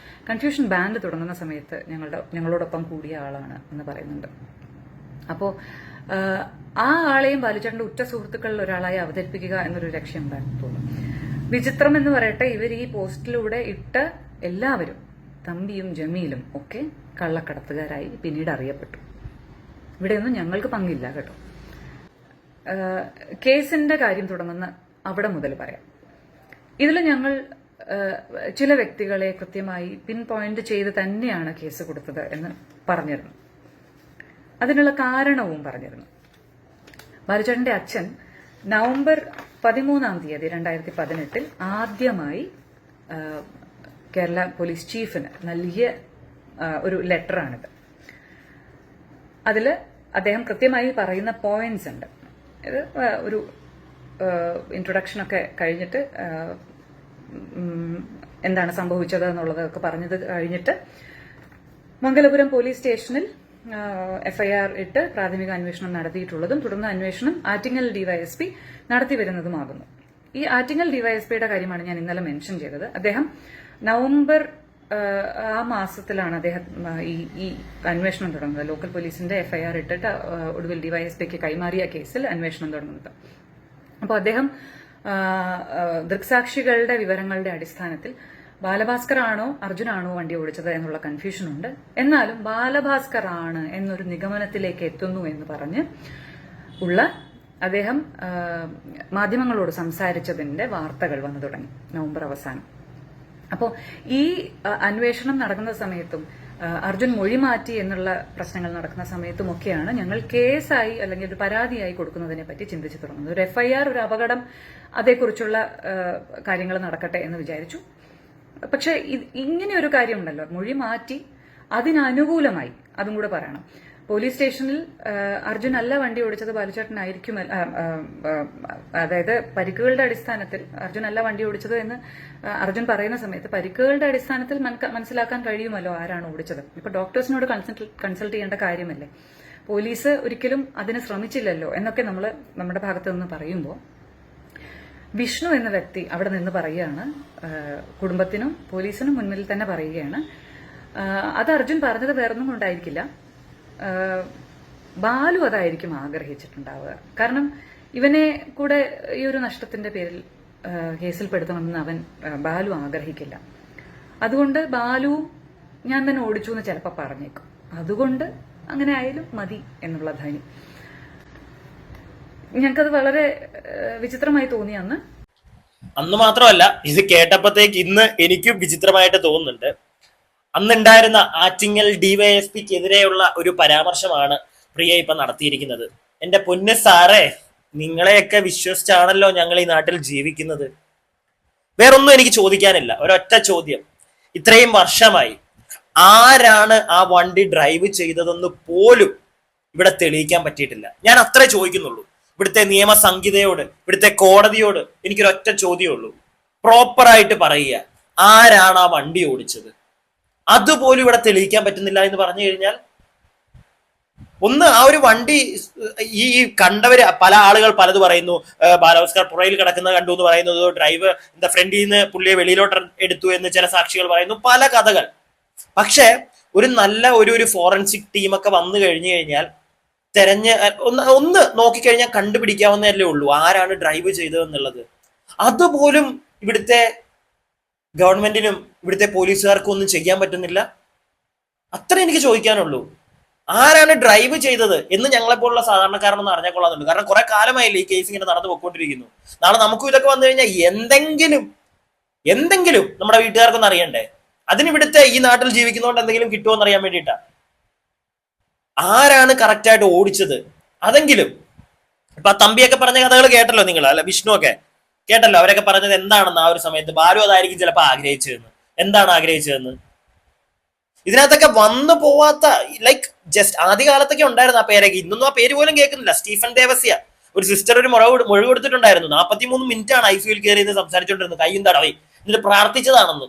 കൺഫ്യൂഷൻ ബാൻഡ് തുടങ്ങുന്ന സമയത്ത് ഞങ്ങളോടൊപ്പം കൂടിയ ആളാണ് എന്ന് പറയുന്നുണ്ട്. അപ്പോ ആ ആളെയും ബാലുചേട്ടന്റെ ഉറ്റ സുഹൃത്തുക്കളിൽ ഒരാളായി അവതരിപ്പിക്കുക എന്നൊരു ലക്ഷ്യം ഉണ്ടായിരുന്നു തോന്നുന്നു. വിചിത്രം എന്ന് പറയട്ടെ, ഇവർ ഈ പോസ്റ്റിലൂടെ ഇട്ട എല്ലാവരും, തമ്പിയും ജമീലും ഒക്കെ കള്ളക്കടത്തുകാരായി പിന്നീട് അറിയപ്പെട്ടു. ഇവിടെയൊന്നും ഞങ്ങൾക്ക് പങ്കില്ല കേട്ടോ. കേസിന്റെ കാര്യം തുടങ്ങുന്ന അവിടെ മുതൽ പറയാം. ഇതിൽ ഞങ്ങൾ ചില വ്യക്തികളെ കൃത്യമായി പിൻ പോയിന്റ് ചെയ്ത് തന്നെയാണ് കേസ് കൊടുത്തത് എന്ന് പറഞ്ഞിരുന്നു. അതിനുള്ള കാരണവും പറഞ്ഞിരുന്നു. ബാലുചേട്ടന്റെ അച്ഛൻ നവംബർ 13 2018 ആദ്യമായി കേരള പോലീസ് ചീഫിന് നൽകിയ ഒരു ലെറ്ററാണിത്. അതിൽ അദ്ദേഹം കൃത്യമായി പറയുന്ന പോയിന്റ്സ് ഉണ്ട്. ഇത് ഒരു ഇൻട്രൊഡക്ഷനൊക്കെ കഴിഞ്ഞിട്ട് എന്താണ് സംഭവിച്ചത് എന്നുള്ളതൊക്കെ പറഞ്ഞത് കഴിഞ്ഞിട്ട് മംഗലപുരം പോലീസ് സ്റ്റേഷനിൽ എഫ്ഐആർ ഇട്ട് പ്രാഥമിക അന്വേഷണം നടത്തിയിട്ടുള്ളതും തുടർന്ന് അന്വേഷണം ആറ്റിങ്ങൽ ഡിവൈഎസ്പി നടത്തിവരുന്നതുമാകുന്നു. ഈ ആറ്റിങ്ങൽ ഡിവൈഎസ്പിയുടെ കാര്യമാണ് ഞാൻ ഇന്നലെ മെൻഷൻ ചെയ്തത്. അദ്ദേഹം നവംബർ ആ മാസത്തിലാണ് അദ്ദേഹം ഈ അന്വേഷണം തുടങ്ങുന്നത്. ലോക്കൽ പോലീസിന്റെ എഫ്ഐആർ ഇട്ടിട്ട് ഒടുവിൽ ഡിവൈഎസ്പിക്ക് കൈമാറിയ കേസിൽ അന്വേഷണം തുടങ്ങുന്നത്. അപ്പോൾ അദ്ദേഹം ദൃക്സാക്ഷികളുടെ വിവരങ്ങളുടെ അടിസ്ഥാനത്തിൽ ബാലഭാസ്കർ ആണോ അർജുനാണോ വണ്ടി ഓടിച്ചത് എന്നുള്ള കൺഫ്യൂഷനുണ്ട്. എന്നാലും ബാലഭാസ്കർ ആണ് എന്നൊരു നിഗമനത്തിലേക്ക് എത്തുന്നു എന്ന് പറഞ്ഞ് ഉള്ള അദ്ദേഹം മാധ്യമങ്ങളോട് സംസാരിച്ചതിന്റെ വാർത്തകൾ വന്നു തുടങ്ങി നവംബർ അവസാനം. അപ്പോൾ ഈ അന്വേഷണം നടക്കുന്ന സമയത്തും അർജുൻ മൊഴി മാറ്റി എന്നുള്ള പ്രശ്നങ്ങൾ നടക്കുന്ന സമയത്തുമൊക്കെയാണ് ഞങ്ങൾ കേസായി അല്ലെങ്കിൽ ഒരു പരാതിയായി കൊടുക്കുന്നതിനെ പറ്റി ചിന്തിച്ചു തുടങ്ങുന്നത്. ഒരു എഫ്ഐആർ, ഒരു അപകടം, അതേക്കുറിച്ചുള്ള കാര്യങ്ങൾ നടക്കട്ടെ എന്ന് വിചാരിച്ചു. പക്ഷെ ഇങ്ങനെ ഒരു കാര്യമുണ്ടല്ലോ, മൊഴി മാറ്റി അതിനനുകൂലമായി, അതും കൂടെ പറയണം. പോലീസ് സ്റ്റേഷനിൽ അർജുൻ അല്ല വണ്ടി ഓടിച്ചത്, ബാലുചേട്ടനായിരിക്കും, അതായത് പരിക്കുകളുടെ അടിസ്ഥാനത്തിൽ അർജുൻ അല്ല വണ്ടി ഓടിച്ചത് എന്ന് അർജുൻ പറയുന്ന സമയത്ത് പരിക്കുകളുടെ അടിസ്ഥാനത്തിൽ മനസ്സിലാക്കാൻ കഴിയുമല്ലോ ആരാണ് ഓടിച്ചത്. ഇപ്പൊ ഡോക്ടേഴ്സിനോട് കൺസൾട്ട് ചെയ്യേണ്ട കാര്യമല്ലേ, പോലീസ് ഒരിക്കലും അതിന് ശ്രമിച്ചില്ലല്ലോ എന്നൊക്കെ നമ്മൾ നമ്മുടെ ഭാഗത്ത് നിന്ന് പറയുമ്പോൾ വിഷ്ണു എന്ന വ്യക്തി അവിടെ നിന്ന് പറയുകയാണ്, കുടുംബത്തിനും പോലീസിനും മുന്നിൽ തന്നെ പറയുകയാണ്, അത് അർജുൻ പറഞ്ഞത് വേറൊന്നും കൊണ്ടായിരിക്കില്ല, ബാലു അതായിരിക്കും ആഗ്രഹിച്ചിട്ടുണ്ടാവുക. കാരണം ഇവനെ കൂടെ ഈ ഒരു നഷ്ടത്തിന്റെ പേരിൽ കേസിൽപ്പെടുത്തണമെന്ന് ബാലു ആഗ്രഹിക്കില്ല. അതുകൊണ്ട് ബാലു ഞാൻ തന്നെ ഓടിച്ചു എന്ന് ചിലപ്പോൾ പറഞ്ഞേക്കും. അതുകൊണ്ട് അങ്ങനെ ആയാലും മതി എന്നുള്ള ധൈര്യം. ഞങ്ങൾക്കത് വളരെ വിചിത്രമായി തോന്നി അന്ന് മാത്രമല്ല, ഇത് കേട്ടപ്പോഴത്തേക്ക് ഇന്ന് എനിക്കും വിചിത്രമായിട്ട് തോന്നുന്നുണ്ട്. അന്നുണ്ടായിരുന്ന ആറ്റിങ്ങൽ ഡിവൈഎസ്പിക്കെതിരെയുള്ള ഒരു പരാമർശമാണ് പ്രിയ ഇപ്പൊ നടത്തിയിരിക്കുന്നത്. എന്റെ പൊന്ന് സാറേ, നിങ്ങളെയൊക്കെ വിശ്വസിച്ചാണല്ലോ ഞങ്ങൾ ഈ നാട്ടിൽ ജീവിക്കുന്നത്. വേറൊന്നും എനിക്ക് ചോദിക്കാനില്ല, ഒരൊറ്റ ചോദ്യം. ഇത്രയും വർഷമായി ആരാണ് ആ വണ്ടി ഡ്രൈവ് ചെയ്തതെന്ന് പോലും ഇവിടെ തെളിയിക്കാൻ പറ്റിയിട്ടില്ല. ഞാൻ അത്രേ ചോദിക്കുന്നുള്ളൂ. ഇവിടുത്തെ നിയമസംഹിതയോട്, ഇവിടുത്തെ കോടതിയോട് എനിക്കൊരൊറ്റ ചോദ്യമുള്ളൂ, പ്രോപ്പറായിട്ട് പറയുക, ആരാണ് ആ വണ്ടി ഓടിച്ചത്? അതുപോലും ഇവിടെ തെളിയിക്കാൻ പറ്റുന്നില്ല എന്ന് പറഞ്ഞു കഴിഞ്ഞാൽ, ഒന്ന് ആ ഒരു വണ്ടി ഈ കണ്ടവര് പല ആളുകൾ പലത് പറയുന്നു. ബാലഭാസ്കർ പുറയിൽ കിടക്കുന്നത് കണ്ടു എന്ന് പറയുന്നത്, ഡ്രൈവ് എന്താ ഫ്രണ്ടിൽ നിന്ന് പുള്ളിയെ വെളിയിലോട്ട് എടുത്തു എന്ന് ചില സാക്ഷികൾ പറയുന്നു, പല കഥകൾ. പക്ഷെ ഒരു നല്ല ഒരു ഫോറൻസിക് ടീമൊക്കെ വന്നു കഴിഞ്ഞു കഴിഞ്ഞാൽ ഒന്ന് നോക്കിക്കഴിഞ്ഞാൽ കണ്ടുപിടിക്കാവുന്നതല്ലേ ഉള്ളൂ ആരാണ് ഡ്രൈവ് ചെയ്തതെന്നുള്ളത്. അതുപോലും ഇവിടുത്തെ ഗവൺമെന്റിനും ഇവിടുത്തെ പോലീസുകാർക്കും ഒന്നും ചെയ്യാൻ പറ്റുന്നില്ല. അത്ര എനിക്ക് ചോദിക്കാനുള്ളൂ. ആരാണ് ഡ്രൈവ് ചെയ്തത് എന്ന് ഞങ്ങളെപ്പോലുള്ള സാധാരണക്കാരനൊന്നും അറിഞ്ഞാൽ കൊള്ളാന്നുണ്ട്. കാരണം കുറെ കാലമായില്ലേ ഈ കേസ് ഇങ്ങനെ നടന്നു പോയിക്കൊണ്ടിരിക്കുന്നു. നാളെ നമുക്കും ഇതൊക്കെ വന്നു കഴിഞ്ഞാൽ എന്തെങ്കിലും നമ്മുടെ വീട്ടുകാർക്കൊന്നും അറിയണ്ടേ? അതിനിവിടുത്തെ ഈ നാട്ടിൽ ജീവിക്കുന്നതുകൊണ്ട് എന്തെങ്കിലും കിട്ടുമോ എന്ന് അറിയാൻ വേണ്ടിയിട്ടാ. ആരാണ് കറക്റ്റായിട്ട് ഓടിച്ചത് അതെങ്കിലും. ഇപ്പൊ ആ തമ്പിയൊക്കെ പറഞ്ഞ കഥകൾ കേട്ടല്ലോ നിങ്ങൾ, അല്ല വിഷ്ണു ഒക്കെ കേട്ടല്ലോ, അവരൊക്കെ പറഞ്ഞത് എന്താണെന്ന് ആ ഒരു സമയത്ത്. ബാലു അതായിരിക്കും ചിലപ്പോൾ ആഗ്രഹിച്ചതെന്ന്. എന്താണ് ആഗ്രഹിച്ചതെന്ന് ഇതിനകത്തൊക്കെ വന്നു പോവാത്ത, ലൈക്ക് ജസ്റ്റ് ആദ്യകാലത്തൊക്കെ ഉണ്ടായിരുന്നു ആ പേരൊക്കെ. ഇന്നൊന്നും ആ പേര് പോലും കേൾക്കുന്നില്ല. സ്റ്റീഫൻ ദേവസ്യ, ഒരു സിസ്റ്റർ ഒരു മൊഴി കൊടുത്തിട്ടുണ്ടായിരുന്നു. 43 മിനിറ്റ് ആണ് ICUയിൽ കയറിയത് സംസാരിച്ചുകൊണ്ടിരുന്നത്, കയ്യും തടവി, എന്നിട്ട് പ്രാർത്ഥിച്ചതാണെന്ന്.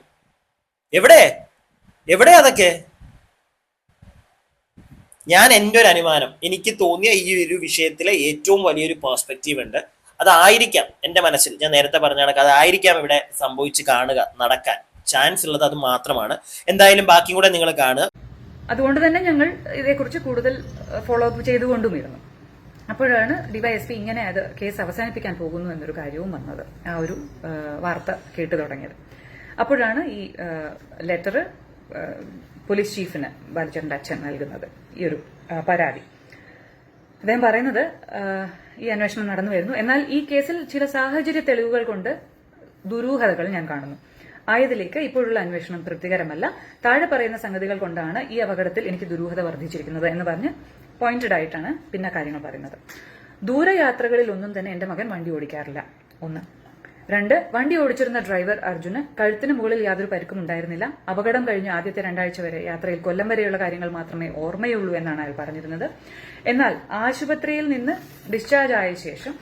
എവിടെ അതൊക്കെ? ഞാൻ എൻ്റെ ഒരു അനുമാനം, എനിക്ക് തോന്നിയ ഈ ഒരു വിഷയത്തിലെ ഏറ്റവും വലിയൊരു പെർസ്പെക്റ്റീവ് ഉണ്ട്. അതായിരിക്കാം എൻ്റെ മനസ്സിൽ, ഞാൻ നേരത്തെ പറഞ്ഞ കണക്ക് അതായിരിക്കാം ഇവിടെ സംഭവിച്ച് കാണുക, നടക്കാൻ ചാൻസ് ഉള്ളത് അത് മാത്രമാണ്. എന്തായാലും ബാക്കിയും കൂടെ നിങ്ങൾ കാണുക. അതുകൊണ്ട് തന്നെ ഞങ്ങൾ ഇതേക്കുറിച്ച് കൂടുതൽ ഫോളോ അപ്പ് ചെയ്തുകൊണ്ടുമിരുന്നു. അപ്പോഴാണ് ഡിവൈഎസ്പി ഇങ്ങനെ അത് കേസ് അവസാനിപ്പിക്കാൻ പോകുന്നു എന്നൊരു കാര്യവും വന്നത്, ആ ഒരു വാർത്ത കേട്ടു തുടങ്ങിയത്. അപ്പോഴാണ് ഈ ലെറ്റർ പോലീസ് ചീഫിന് ബാലചന്ദ്രന്റെ അച്ഛൻ നൽകുന്നത്, ഈ ഒരു പരാതി. അദ്ദേഹം പറയുന്നത് ഈ അന്വേഷണം നടന്നു വരുന്നു, എന്നാൽ ഈ കേസിൽ ചില സാഹചര്യ തെളിവുകൾ കൊണ്ട് ദുരൂഹതകൾ ഞാൻ കാണുന്നു. ആയതിലേക്ക് ഇപ്പോഴുള്ള അന്വേഷണം തൃപ്തികരമല്ല. താഴെ പറയുന്ന സംഗതികൾ കൊണ്ടാണ് ഈ അപകടത്തിൽ എനിക്ക് ദുരൂഹത വർദ്ധിച്ചിരിക്കുന്നത് എന്ന് പറഞ്ഞ് പോയിന്റഡ് ആയിട്ടാണ് പിന്നെ കാര്യങ്ങൾ പറയുന്നത്. ദൂരയാത്രകളിൽ ഒന്നും തന്നെ എന്റെ മകൻ വണ്ടി ഓടിക്കാറില്ല, 1. 2, വണ്ടി ഓടിച്ചിരുന്ന ഡ്രൈവർ അർജുന് കഴുത്തിന് മുകളിൽ യാതൊരു പരിക്കും ഉണ്ടായിരുന്നില്ല. അപകടം കഴിഞ്ഞ് ആദ്യത്തെ 2 ആഴ്ച വരെ യാത്രയിൽ കൊല്ലം വരെയുള്ള കാര്യങ്ങൾ മാത്രമേ ഓർമ്മയുള്ളൂ എന്നാണ് അയാൾ പറഞ്ഞിരുന്നത്. എന്നാൽ ആശുപത്രിയിൽ നിന്ന് ഡിസ്ചാർജ് ആയ ശേഷം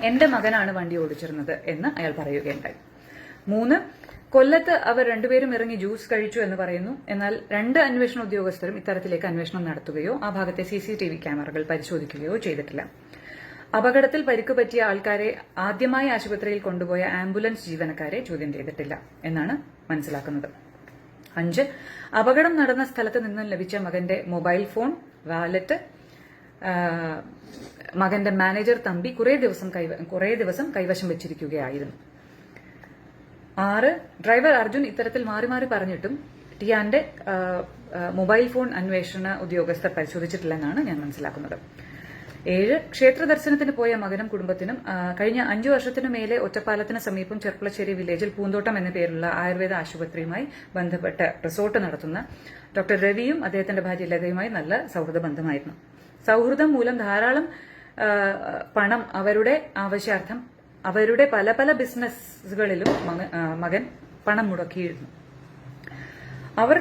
എന്റെ മകനാണ് വണ്ടി ഓടിച്ചിരുന്നത് എന്ന് അയാൾ പറയുകയുണ്ടായി. 3, കൊല്ലത്ത് അവർ രണ്ടുപേരും ഇറങ്ങി ജ്യൂസ് കഴിച്ചു എന്ന് പറയുന്നു. എന്നാൽ 2 അന്വേഷണ ഉദ്യോഗസ്ഥരും ഇത്തരത്തിലേക്ക് അന്വേഷണം നടത്തുകയോ ആ ഭാഗത്തെ CCTV ക്യാമറകൾ പരിശോധിക്കുകയോ ചെയ്തിട്ടില്ല. അപകടത്തിൽ പരിക്ക് പറ്റിയ ആൾക്കാരെ ആദ്യമായി ആശുപത്രിയിൽ കൊണ്ടുപോയ ആംബുലൻസ് ജീവനക്കാരെ ചോദ്യം ചെയ്തിട്ടില്ല എന്നാണ് മനസ്സിലാക്കുന്നത്. 5, അപകടം നടന്ന സ്ഥലത്ത് നിന്നും ലഭിച്ച മകന്റെ മൊബൈൽ ഫോൺ, വാലറ്റ് മകന്റെ മാനേജർ തമ്പി കുറേ ദിവസം കൈവശം വെച്ചിരിക്കുകയായിരുന്നു. 6, ഡ്രൈവർ അർജുൻ ഇത്തരത്തിൽ മാറി മാറി പറഞ്ഞിട്ടും ടിയാന്റെ മൊബൈൽ ഫോൺ അന്വേഷണ ഉദ്യോഗസ്ഥർ പരിശോധിച്ചിട്ടില്ലെന്നാണ് ഞാൻ മനസ്സിലാക്കുന്നത്. 7, ക്ഷേത്ര ദർശനത്തിന് പോയ മകനും കുടുംബത്തിനും കഴിഞ്ഞ 5 വർഷത്തിനു മേലെ ഒറ്റപ്പാലത്തിന് സമീപം ചെർപ്പളശ്ശേരി വില്ലേജിൽ പൂന്തോട്ടം എന്ന പേരുള്ള ആയുർവേദ ആശുപത്രിയുമായി ബന്ധപ്പെട്ട് റിസോർട്ട് നടത്തുന്ന ഡോക്ടർ രവിയും അദ്ദേഹത്തിന്റെ ഭാര്യ ലതയുമായി നല്ല സൗഹൃദ ബന്ധമായിരുന്നു. സൗഹൃദം മൂലം ധാരാളം പണം അവരുടെ ആവശ്യാർത്ഥം അവരുടെ പല പല ബിസിനസ്സുകളിലും മകൻ പണം മുടക്കിയിരുന്നു. അവർ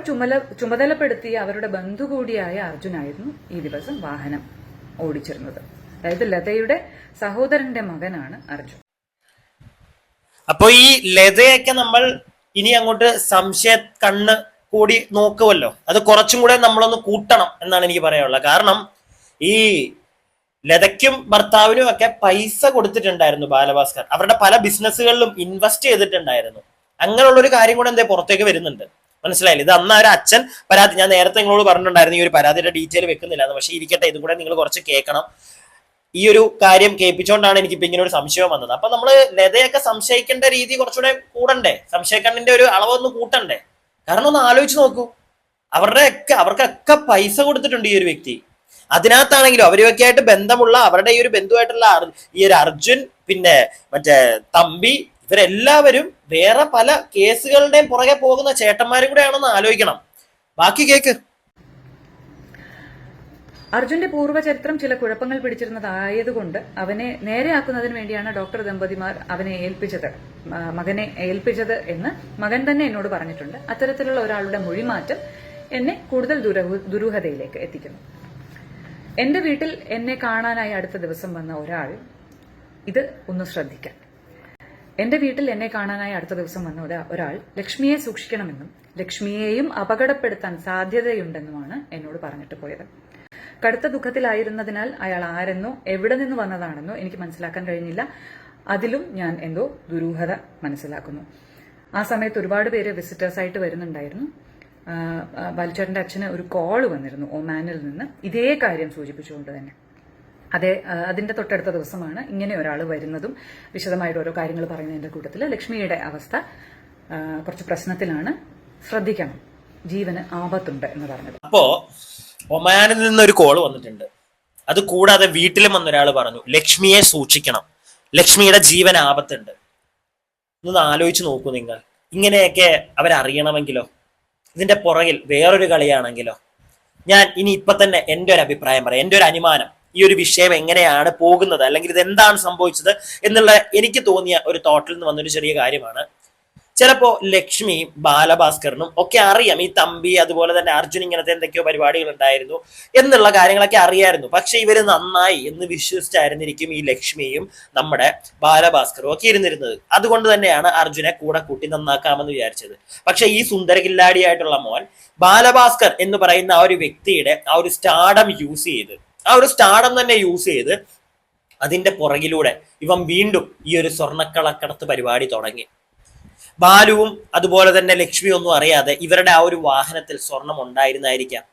ചുമതലപ്പെടുത്തിയ അവരുടെ ബന്ധു കൂടിയായ അർജുനായിരുന്നു ഈ ദിവസം വാഹനം ഓടിച്ചിരുന്നത്. അതായത് ലതയുടെ സഹോദരന്റെ മകനാണ് അർജുൻ. അപ്പൊ ഈ ലതയൊക്കെ നമ്മൾ ഇനി അങ്ങോട്ട് സംശയ കണ്ണ് കൂടി നോക്കുമല്ലോ, അത് കുറച്ചും കൂടെ നമ്മളൊന്ന് കൂട്ടണം എന്നാണ് എനിക്ക് പറയാനുള്ളത്. കാരണം ഈ ലതയ്ക്കും ഭർത്താവിനും ഒക്കെ പൈസ കൊടുത്തിട്ടുണ്ടായിരുന്നു ബാലഭാസ്കർ, അവരുടെ പല ബിസിനസ്സുകളിലും ഇൻവെസ്റ്റ് ചെയ്തിട്ടുണ്ടായിരുന്നു. അങ്ങനെയുള്ള ഒരു കാര്യം കൂടെ പുറത്തേക്ക് വരുന്നുണ്ട്, മനസ്സിലായില്ല? ഇത് അന്ന് ഒരു അച്ഛൻ പരാതി, ഞാൻ നേരത്തെ നിങ്ങളോട് പറഞ്ഞിട്ടുണ്ടായിരുന്നു ഈ ഒരു പരാതിയുടെ ഡീറ്റെയിൽ വെക്കുന്നില്ല, പക്ഷെ ഇരിക്കട്ടെ, ഇതും കൂടെ നിങ്ങൾ കുറച്ച് കേൾക്കണം. ഈ ഒരു കാര്യം കേൾപ്പിച്ചുകൊണ്ടാണ് എനിക്കിപ്പോ ഇങ്ങനെ ഒരു സംശയം വന്നത്. അപ്പൊ നമ്മള് ലതയൊക്കെ സംശയിക്കേണ്ട രീതി കുറച്ചുകൂടെ കൂടണ്ടേ? സംശയക്കണ്ണിന്റെ ഒരു അളവൊന്ന് കൂട്ടണ്ടേ? കാരണം ഒന്ന് ആലോചിച്ച് നോക്കൂ, അവർക്കൊക്കെ പൈസ കൊടുത്തിട്ടുണ്ട് ഈ ഒരു വ്യക്തി. അതിനകത്താണെങ്കിലും അവരൊക്കെ ആയിട്ട് ബന്ധമുള്ള അവരുടെ ഈ ഒരു ബന്ധുവായിട്ടുള്ള ഈ ഒരു അർജുൻ, പിന്നെ മറ്റേ തമ്പി, ഇവരെല്ലാവരും വേറെ പല കേസുകളുടെയും പുറകെ പോകുന്ന ചേട്ടന്മാരും കൂടെ ആണെന്ന് ആലോചിക്കണം. ബാക്കി കേക്ക്. അർജുന്റെ പൂർവ്വചരിത്രം ചില കുഴപ്പങ്ങൾ പിടിച്ചിരുന്നതായതുകൊണ്ട് അവനെ നേരെയാക്കുന്നതിന് വേണ്ടിയാണ് ഡോക്ടർ ദമ്പതിമാർ മകനെ ഏൽപ്പിച്ചത് എന്ന് മകൻ തന്നെ എന്നോട് പറഞ്ഞിട്ടുണ്ട്. അത്തരത്തിലുള്ള ഒരാളുടെ മൊഴിമാറ്റം എന്നെ കൂടുതൽ ദുരൂഹതയിലേക്ക് എത്തിക്കുന്നു. എന്റെ വീട്ടിൽ എന്നെ കാണാനായി അടുത്ത ദിവസം വന്ന ഒരാൾ, ഇത് ഒന്ന് ശ്രദ്ധിക്കാം. എന്റെ വീട്ടിൽ എന്നെ കാണാനായി അടുത്ത ദിവസം വന്ന ഒരാൾ ലക്ഷ്മിയെ സൂക്ഷിക്കണമെന്നും ലക്ഷ്മിയെയും അപകടപ്പെടുത്താൻ സാധ്യതയുണ്ടെന്നുമാണ് എന്നോട് പറഞ്ഞിട്ട് പോയത്. കടുത്ത ദുഃഖത്തിലായിരുന്നതിനാൽ അയാൾ ആരെന്നോ എവിടെ നിന്ന് വന്നതാണെന്നോ എനിക്ക് മനസ്സിലാക്കാൻ കഴിഞ്ഞില്ല. അതിലും ഞാൻ എന്തോ ദുരൂഹത മനസ്സിലാക്കുന്നു. ആ സമയത്ത് ഒരുപാട് പേര് വിസിറ്റേഴ്സായിട്ട് വരുന്നുണ്ടായിരുന്നു. ബാലുചേട്ടന്റെ അച്ഛന് ഒരു കോള് വന്നിരുന്നു ഒമാനിൽ നിന്ന്, ഇതേ കാര്യം സൂചിപ്പിച്ചുകൊണ്ട് തന്നെ. അതിന്റെ തൊട്ടടുത്ത ദിവസമാണ് ഇങ്ങനെ ഒരാൾ വരുന്നതും വിശദമായിട്ട് ഓരോ കാര്യങ്ങൾ പറയുന്നതിന്റെ കൂട്ടത്തിൽ ലക്ഷ്മിയുടെ അവസ്ഥ കുറച്ച് പ്രശ്നത്തിലാണ്, ശ്രദ്ധിക്കണം, ജീവന് ആപത്തുണ്ട് എന്ന് പറഞ്ഞത്. അപ്പോ ഒമാനിൽ നിന്നൊരു കോള് വന്നിട്ടുണ്ട്. അത് കൂടാതെ വീട്ടിലും വന്നൊരാൾ പറഞ്ഞു ലക്ഷ്മിയെ സൂക്ഷിക്കണം, ലക്ഷ്മിയുടെ ജീവൻ ആപത്തുണ്ട്. ഒന്ന് ആലോചിച്ച് നോക്കൂ നിങ്ങൾ. ഇങ്ങനെയൊക്കെ അവരറിയണമെങ്കിലോ, ഇതിന്റെ പുറകിൽ വേറൊരു കളിയാണെങ്കിലോ. ഞാൻ ഇനി ഇപ്പൊ തന്നെ എൻ്റെ ഒരു അഭിപ്രായം പറയാം, എൻ്റെ ഒരു അനുമാനം, ഈ ഒരു വിഷയം എങ്ങനെയാണ് പോകുന്നത്, അല്ലെങ്കിൽ ഇത് എന്താണ് സംഭവിച്ചത് എന്നുള്ള എനിക്ക് തോന്നിയ ഒരു തോട്ടിൽ നിന്ന് വന്നൊരു ചെറിയ കാര്യമാണ്. ചിലപ്പോ ലക്ഷ്മിയും ബാലഭാസ്കറിനും ഒക്കെ അറിയാം ഈ തമ്പി അതുപോലെ തന്നെ അർജുൻ ഇങ്ങനത്തെ എന്തൊക്കെയോ പരിപാടികൾ ഉണ്ടായിരുന്നു എന്നുള്ള കാര്യങ്ങളൊക്കെ അറിയായിരുന്നു. പക്ഷെ ഇവര് നന്നായി എന്ന് വിശ്വസിച്ചായിരുന്നിരിക്കും ഈ ലക്ഷ്മിയും നമ്മുടെ ബാലഭാസ്കറും ഒക്കെ ഇരുന്നിരുന്നത്. അതുകൊണ്ട് തന്നെയാണ് അർജുനെ കൂടെ കൂട്ടി നന്നാക്കാമെന്ന് വിചാരിച്ചത്. പക്ഷെ ഈ സുന്ദരകില്ലാടിയായിട്ടുള്ള മോൻ ബാലഭാസ്കർ എന്ന് പറയുന്ന ആ ഒരു വ്യക്തിയുടെ ആ ഒരു സ്റ്റാർഡം യൂസ് ചെയ്ത്, ആ ഒരു സ്റ്റാർഡം തന്നെ യൂസ് ചെയ്ത് അതിന്റെ പുറകിലൂടെ ഇവൻ വീണ്ടും ഈ ഒരു സ്വർണ്ണക്കളക്കടത്ത് പരിപാടി തുടങ്ങി. ബാലുവും അതുപോലെ തന്നെ ലക്ഷ്മി ഒന്നും അറിയാതെ ഇവരുടെ ആ ഒരു വാഹനത്തിൽ സ്വർണം ഉണ്ടായിരുന്നായിരിക്കാം.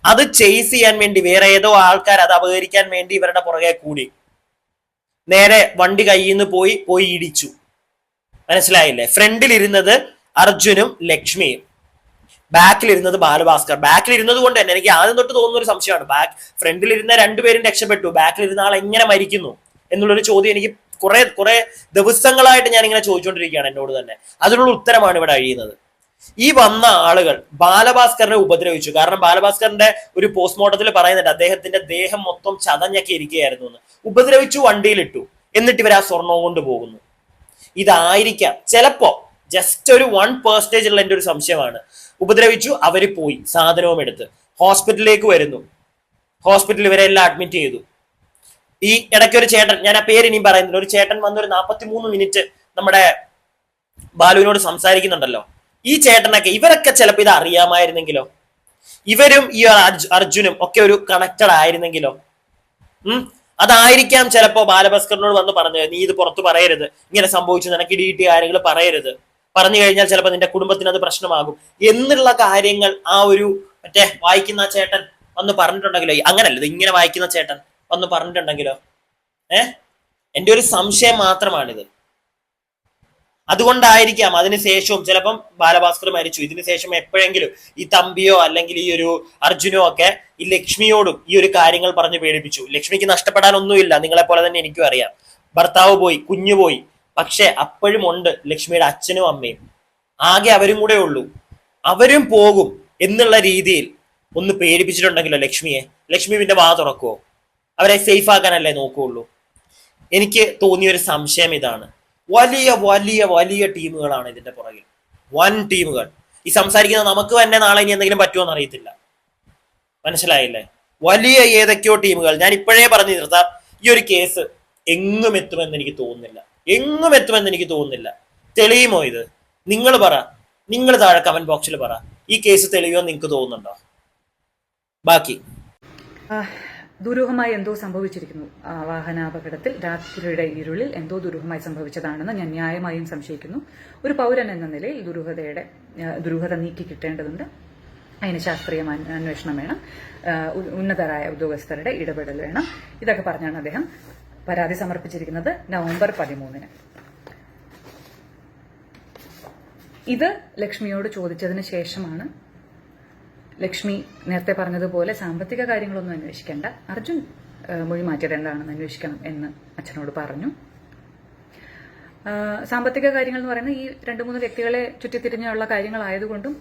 അത് ചേസ് ചെയ്യാൻ വേണ്ടി വേറെ ഏതോ ആൾക്കാർ അത് അപഹരിക്കാൻ വേണ്ടി ഇവരുടെ പുറകെ കൂടി. നേരെ വണ്ടി കയ്യിൽ നിന്ന് പോയി ഇടിച്ചു. മനസ്സിലായില്ലേ? ഫ്രണ്ടിൽ ഇരുന്നത് അർജുനും ലക്ഷ്മിയും, ബാക്കിലിരുന്നത് ബാലഭാസ്കർ. ബാക്കിലിരുന്നത് കൊണ്ട് തന്നെ എനിക്ക് ആദ്യം തൊട്ട് തോന്നുന്ന ഒരു സംശയമാണ്, ഫ്രണ്ടിലിരുന്ന രണ്ടുപേരും രക്ഷപ്പെട്ടു, ബാക്കിലിരുന്ന ആൾ എങ്ങനെ മരിക്കുന്നു എന്നുള്ളൊരു ചോദ്യം എനിക്ക് കുറെ ദിവസങ്ങളായിട്ട് ഞാൻ ഇങ്ങനെ ചോദിച്ചുകൊണ്ടിരിക്കുകയാണ് എന്നോട് തന്നെ. അതിനുള്ള ഉത്തരമാണ് ഇവിടെ അഴിയുന്നത്. ഈ വന്ന ആളുകൾ ബാലഭാസ്കറിനെ ഉപദ്രവിച്ചു. കാരണം ബാലഭാസ്കറിന്റെ ഒരു പോസ്റ്റ്മോർട്ടത്തിൽ പറയുന്നുണ്ട് അദ്ദേഹത്തിന്റെ ദേഹം മൊത്തം ചതഞ്ഞൊക്കെ ഇരിക്കുകയായിരുന്നു എന്ന്. ഉപദ്രവിച്ചു, വണ്ടിയിലിട്ടു, എന്നിട്ട് ഇവർ ആ സ്വർണവും കൊണ്ട് പോകുന്നു. ഇതായിരിക്കാം ചിലപ്പോ, ജസ്റ്റ് ഒരു 1% ഉള്ള എൻ്റെ ഒരു സംശയമാണ്. ഉപദ്രവിച്ചു, അവര് പോയി, സാധനവും എടുത്ത് ഹോസ്പിറ്റലിലേക്ക് വരുന്നു. ഹോസ്പിറ്റലിൽ ഇവരെല്ലാം അഡ്മിറ്റ് ചെയ്തു. ഈ ഇടയ്ക്ക് ഒരു ചേട്ടൻ, ഞാൻ ആ പേര് ഇനിയും പറയുന്നില്ല, ഒരു ചേട്ടൻ വന്നൊരു 43 മിനിറ്റ് നമ്മുടെ ബാലുവിനോട് സംസാരിക്കുന്നുണ്ടല്ലോ. ഈ ചേട്ടനൊക്കെ ഇവരൊക്കെ ചിലപ്പോൾ ഇത് അറിയാമായിരുന്നെങ്കിലോ, ഇവരും ഈ അർജുനും ഒക്കെ ഒരു കണക്റ്റഡ് ആയിരുന്നെങ്കിലോ. അതായിരിക്കാം ചിലപ്പോ ബാലഭാസ്കറിനോട് വന്ന് പറഞ്ഞത്, നീ ഇത് പുറത്ത് പറയരുത്, ഇങ്ങനെ സംഭവിച്ചു, നിനക്ക് ഇടിയിട്ടിയ കാര്യങ്ങൾ പറയരുത്, പറഞ്ഞു കഴിഞ്ഞാൽ ചിലപ്പോൾ നിന്റെ കുടുംബത്തിന് അത് പ്രശ്നമാകും എന്നുള്ള കാര്യങ്ങൾ ആ ഒരു മറ്റേ വായിക്കുന്ന ചേട്ടൻ വന്ന് പറഞ്ഞിട്ടുണ്ടെങ്കിലോ. അങ്ങനല്ല, ഇങ്ങനെ വായിക്കുന്ന ചേട്ടൻ വന്ന് പറഞ്ഞിട്ടുണ്ടെങ്കിലോ. എൻ്റെ ഒരു സംശയം മാത്രമാണിത്. അതുകൊണ്ടായിരിക്കാം അതിനുശേഷവും ചിലപ്പം ബാലഭാസ്കർ മരിച്ചു, ഇതിനുശേഷം എപ്പോഴെങ്കിലും ഈ തമ്പിയോ അല്ലെങ്കിൽ ഈ ഒരു അർജുനോ ഒക്കെ ഈ ലക്ഷ്മിയോടും ഈ ഒരു കാര്യങ്ങൾ പറഞ്ഞ് പേടിപ്പിച്ചു. ലക്ഷ്മിക്ക് നഷ്ടപ്പെടാനൊന്നുമില്ല, നിങ്ങളെ പോലെ തന്നെ എനിക്കും അറിയാം. ഭർത്താവ് പോയി, കുഞ്ഞു പോയി, പക്ഷെ അപ്പോഴും ഉണ്ട് ലക്ഷ്മിയുടെ അച്ഛനും അമ്മയും, ആകെ അവരും കൂടെ ഉള്ളൂ, അവരും പോകും എന്നുള്ള രീതിയിൽ ഒന്ന് പേടിപ്പിച്ചിട്ടുണ്ടെങ്കിലോ ലക്ഷ്മിയെ, ലക്ഷ്മി പിന്നെ വാ തുറക്കുവോ? അവരെ സേഫ് ആക്കാനല്ലേ നോക്കുകയുള്ളൂ. എനിക്ക് തോന്നിയൊരു സംശയം ഇതാണ്. വലിയ വലിയ വലിയ ടീമുകളാണ് ഇതിന്റെ പുറകിൽ, വൻ ടീമുകൾ. ഈ സംസാരിക്കുന്ന നമുക്ക് തന്നെ നാളെ ഇനി എന്തെങ്കിലും പറ്റുമോ എന്ന് അറിയത്തില്ല. മനസ്സിലായില്ലേ? വലിയ ഏതൊക്കെയോ ടീമുകൾ. ഞാൻ ഇപ്പോഴേ പറഞ്ഞു നിർത്താം, ഈ ഒരു കേസ് എങ്ങും എത്തുമെന്ന് എനിക്ക് തോന്നുന്നില്ല, എങ്ങും എത്തുമെന്ന് എനിക്ക് തോന്നുന്നില്ല. തെളിയുമോ ഇത്? നിങ്ങൾ പറ, നിങ്ങൾ താഴെ കമന്റ് ബോക്സിൽ പറ, ഈ കേസ് തെളിയുമോ നിങ്ങൾക്ക് തോന്നുന്നുണ്ടോ? ബാക്കി ദുരൂഹമായി എന്തോ സംഭവിച്ചിരിക്കുന്നു. വാഹനാപകടത്തിൽ രാത്രിയുടെ ഇരുളിൽ എന്തോ ദുരൂഹമായി സംഭവിച്ചതാണെന്ന് ഞാൻ ന്യായമായും സംശയിക്കുന്നു. ഒരു പൗരൻ എന്ന നിലയിൽ ദുരൂഹത നീക്കി കിട്ടേണ്ടതുണ്ട്. അതിന് ശാസ്ത്രീയ അന്വേഷണം വേണം, ഉന്നതരായ ഉദ്യോഗസ്ഥരുടെ ഇടപെടൽ വേണം. ഇതൊക്കെ പറഞ്ഞാണ് അദ്ദേഹം പരാതി സമർപ്പിച്ചിരിക്കുന്നത് നവംബർ 13-ന്. ഇത് ലക്ഷ്മിയോട് ചോദിച്ചതിന് ശേഷമാണ് ലക്ഷ്മി നേരത്തെ പറഞ്ഞതുപോലെ സാമ്പത്തിക കാര്യങ്ങളൊന്നും അന്വേഷിക്കേണ്ട, അർജുൻ മൊഴി മാറ്റിയത് എന്താണെന്ന് അന്വേഷിക്കണം എന്ന് അച്ഛനോട് പറഞ്ഞു. സാമ്പത്തിക കാര്യങ്ങൾ എന്ന് പറയുന്നത് ഈ 2-3 വ്യക്തികളെ ചുറ്റിത്തിരിഞ്ഞുള്ള കാര്യങ്ങളായതുകൊണ്ടും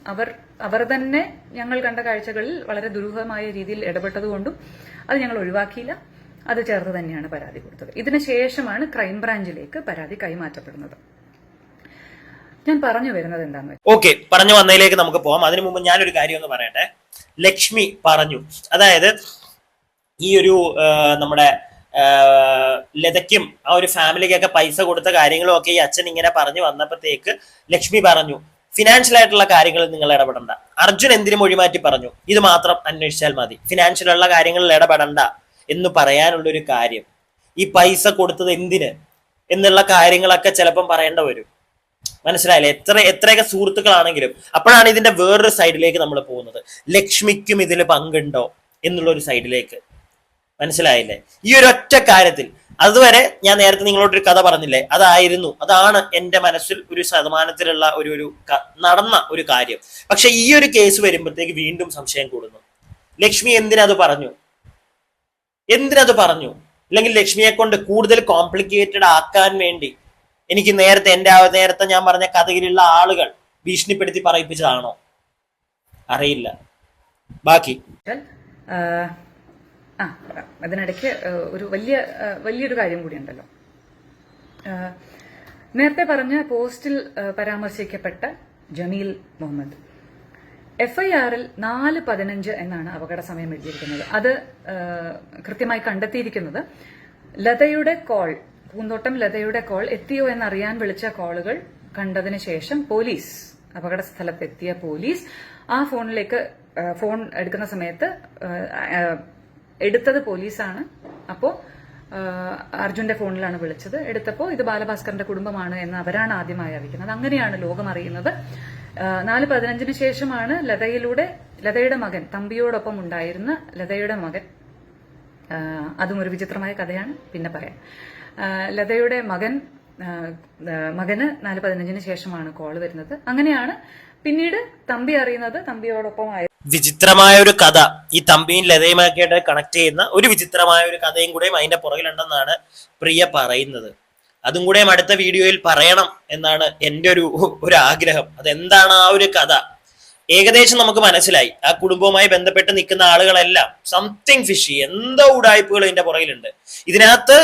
അവർ തന്നെ ഞങ്ങൾ കണ്ട കാഴ്ചകളിൽ വളരെ ദുരൂഹമായ രീതിയിൽ ഇടപെട്ടതുകൊണ്ടും അത് ഞങ്ങൾ ഒഴിവാക്കിയില്ല, അത് ചേർത്ത് തന്നെയാണ് പരാതി കൊടുത്തത്. ഇതിന് ശേഷമാണ് ക്രൈംബ്രാഞ്ചിലേക്ക് പരാതി കൈമാറ്റപ്പെടുന്നത്. ഞാൻ പറഞ്ഞു വരുന്നത് എന്താന്ന് ഓക്കെ, പറഞ്ഞു വന്നതിലേക്ക് നമുക്ക് പോകാം. അതിനു മുമ്പ് ഞാനൊരു കാര്യം ഒന്ന് പറയട്ടെ. ലക്ഷ്മി പറഞ്ഞു, അതായത് ഈ ഒരു നമ്മുടെ ലതയ്ക്കും ആ ഒരു ഫാമിലിക്കൊക്കെ പൈസ കൊടുത്ത കാര്യങ്ങളും ഒക്കെ ഈ അച്ഛൻ ഇങ്ങനെ പറഞ്ഞു വന്നപ്പോഴത്തേക്ക് ലക്ഷ്മി പറഞ്ഞു, ഫിനാൻഷ്യൽ ആയിട്ടുള്ള കാര്യങ്ങളിൽ നിങ്ങൾ ഇടപെടണ്ട. അർജുൻ എന്തിനു മൊഴിമാറ്റി പറഞ്ഞു, ഇത് മാത്രം അന്വേഷിച്ചാൽ മതി, ഫിനാൻഷ്യലുള്ള കാര്യങ്ങളിൽ ഇടപെടണ്ട എന്ന് പറയാനുള്ളൊരു കാര്യം, ഈ പൈസ കൊടുത്തത് എന്തിന് എന്നുള്ള കാര്യങ്ങളൊക്കെ ചിലപ്പം പറയേണ്ട വരും. മനസ്സിലായില്ലേ? എത്രയൊക്കെ സുഹൃത്തുക്കളാണെങ്കിലും. അപ്പോഴാണ് ഇതിന്റെ വേറൊരു സൈഡിലേക്ക് നമ്മൾ പോകുന്നത്, ലക്ഷ്മിക്കും ഇതിൽ പങ്കുണ്ടോ എന്നുള്ള ഒരു സൈഡിലേക്ക്. മനസ്സിലായില്ലേ? ഈ ഒരു ഒറ്റ കാര്യത്തിൽ അതുവരെ ഞാൻ നേരത്തെ നിങ്ങളോടൊരു കഥ പറഞ്ഞില്ലേ, അതാണ് എൻ്റെ മനസ്സിൽ ഒരു ശതമാനത്തിലുള്ള ഒരു നടന്ന ഒരു കാര്യം. പക്ഷെ ഈ ഒരു കേസ് വരുമ്പോഴത്തേക്ക് വീണ്ടും സംശയം കൂടുന്നു. ലക്ഷ്മി എന്തിനത് പറഞ്ഞു? അല്ലെങ്കിൽ ലക്ഷ്മിയെ കൊണ്ട് കൂടുതൽ കോംപ്ലിക്കേറ്റഡ് ആക്കാൻ വേണ്ടി എനിക്ക് നേരത്തെ ഞാൻ പറഞ്ഞ കഥയിലുള്ള ആളുകൾ ഭീഷണിപ്പെടുത്തി പറയിപ്പിച്ചതാണോ? അറിയില്ല. ബാക്കി അതിനിടയ്ക്ക് ഒരു വലിയൊരു കാര്യം കൂടിയുണ്ടല്ലോ. നേരത്തെ പറഞ്ഞ പോസ്റ്റിൽ പരാമർശിക്കപ്പെട്ട ജമീൽ മുഹമ്മദ് FIR-ൽ 4:15 എന്നാണ് അപകട സമയം എഴുതിയിരിക്കുന്നത്. അത് കൃത്യമായി കണ്ടെത്തിയിരിക്കുന്നത് ലതയുടെ കോൾ, പൂന്തോട്ടം ലതയുടെ കോൾ എത്തിയോ എന്നറിയാൻ വിളിച്ച കോളുകൾ കണ്ടതിന് ശേഷം പോലീസ്, അപകട സ്ഥലത്തെത്തിയ പോലീസ് ആ ഫോൺ എടുക്കുന്ന സമയത്ത് എടുത്തത് പോലീസാണ്. അപ്പോ അർജുന്റെ ഫോണിലാണ് വിളിച്ചത്. എടുത്തപ്പോൾ ഇത് ബാലഭാസ്കറിന്റെ കുടുംബമാണ് എന്ന് അവരാണ് ആദ്യമായി അറിയിക്കുന്നത്. അങ്ങനെയാണ് ലോകം അറിയുന്നത്. 4:15 ശേഷമാണ് ലതയുടെ മകൻ, തമ്പിയോടൊപ്പം ഉണ്ടായിരുന്ന ലതയുടെ മകൻ, അതും ഒരു വിചിത്രമായ കഥയാണ്, പിന്നെ പറയാം. ലതയുടെ മകന് 4:15 ശേഷമാണ് കോൾ വരുന്നത്. അങ്ങനെയാണ് പിന്നീട് തമ്പി അറിയുന്നത്. തമ്പിയോടൊപ്പം വിചിത്രമായ ഒരു കഥ, ഈ തമ്പിയും ലതയുമായിട്ട് കണക്ട് ചെയ്യുന്ന ഒരു വിചിത്രമായ ഒരു കഥയും കൂടെയും അതിന്റെ പുറകിലുണ്ടെന്നാണ് പ്രിയ പറയുന്നത്. അതും കൂടെയും അടുത്ത വീഡിയോയിൽ പറയണം എന്നാണ് എൻ്റെ ഒരു ആഗ്രഹം. അതെന്താണ് ആ ഒരു കഥ? ഏകദേശം നമുക്ക് മനസ്സിലായി. ആ കുടുംബവുമായി ബന്ധപ്പെട്ട് നിൽക്കുന്ന ആളുകളെല്ലാം സംതിങ് ഫിഷി, എന്തോ ഉടായ്പകൾ ഇതിന്റെ പുറകിലുണ്ട്. ഇതിനകത്ത്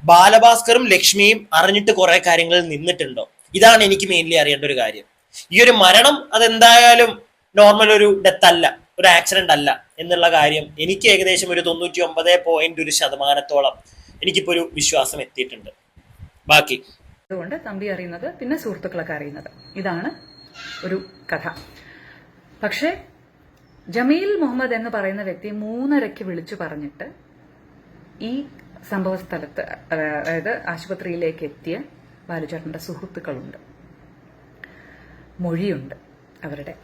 ബാലഭാസ്കറും ലക്ഷ്മിയും അറിഞ്ഞിട്ട് കുറെ കാര്യങ്ങളിൽ നിന്നിട്ടുണ്ടോ? ഇതാണ് എനിക്ക് മെയിൻലി അറിയേണ്ട ഒരു കാര്യം. ഈ ഒരു മരണം അതെന്തായാലും നോർമൽ ഒരു ഡെത്ത് അല്ല, ഒരു ആക്സിഡന്റ് അല്ല എന്നുള്ള കാര്യം എനിക്ക് ഏകദേശം ഒരു 99.1% എനിക്കിപ്പോ ഒരു വിശ്വാസം എത്തിയിട്ടുണ്ട്. ബാക്കി അതുകൊണ്ട് തമ്പി അറിയുന്നത്, പിന്നെ സുഹൃത്തുക്കളൊക്കെ അറിയുന്നത്. ഇതാണ് ഒരു കഥ. പക്ഷേ ജമീൽ മുഹമ്മദ് എന്ന് പറയുന്ന വ്യക്തി 3:30 വിളിച്ചു പറഞ്ഞിട്ട് ഈ സംഭവ സ്ഥലത്ത്, അതായത് ആശുപത്രിയിലേക്ക് എത്തിയ ബാലുചേട്ടന്റെ സുഹൃത്തുക്കളുണ്ട്, മൊഴിയുണ്ട് അവരുടെ.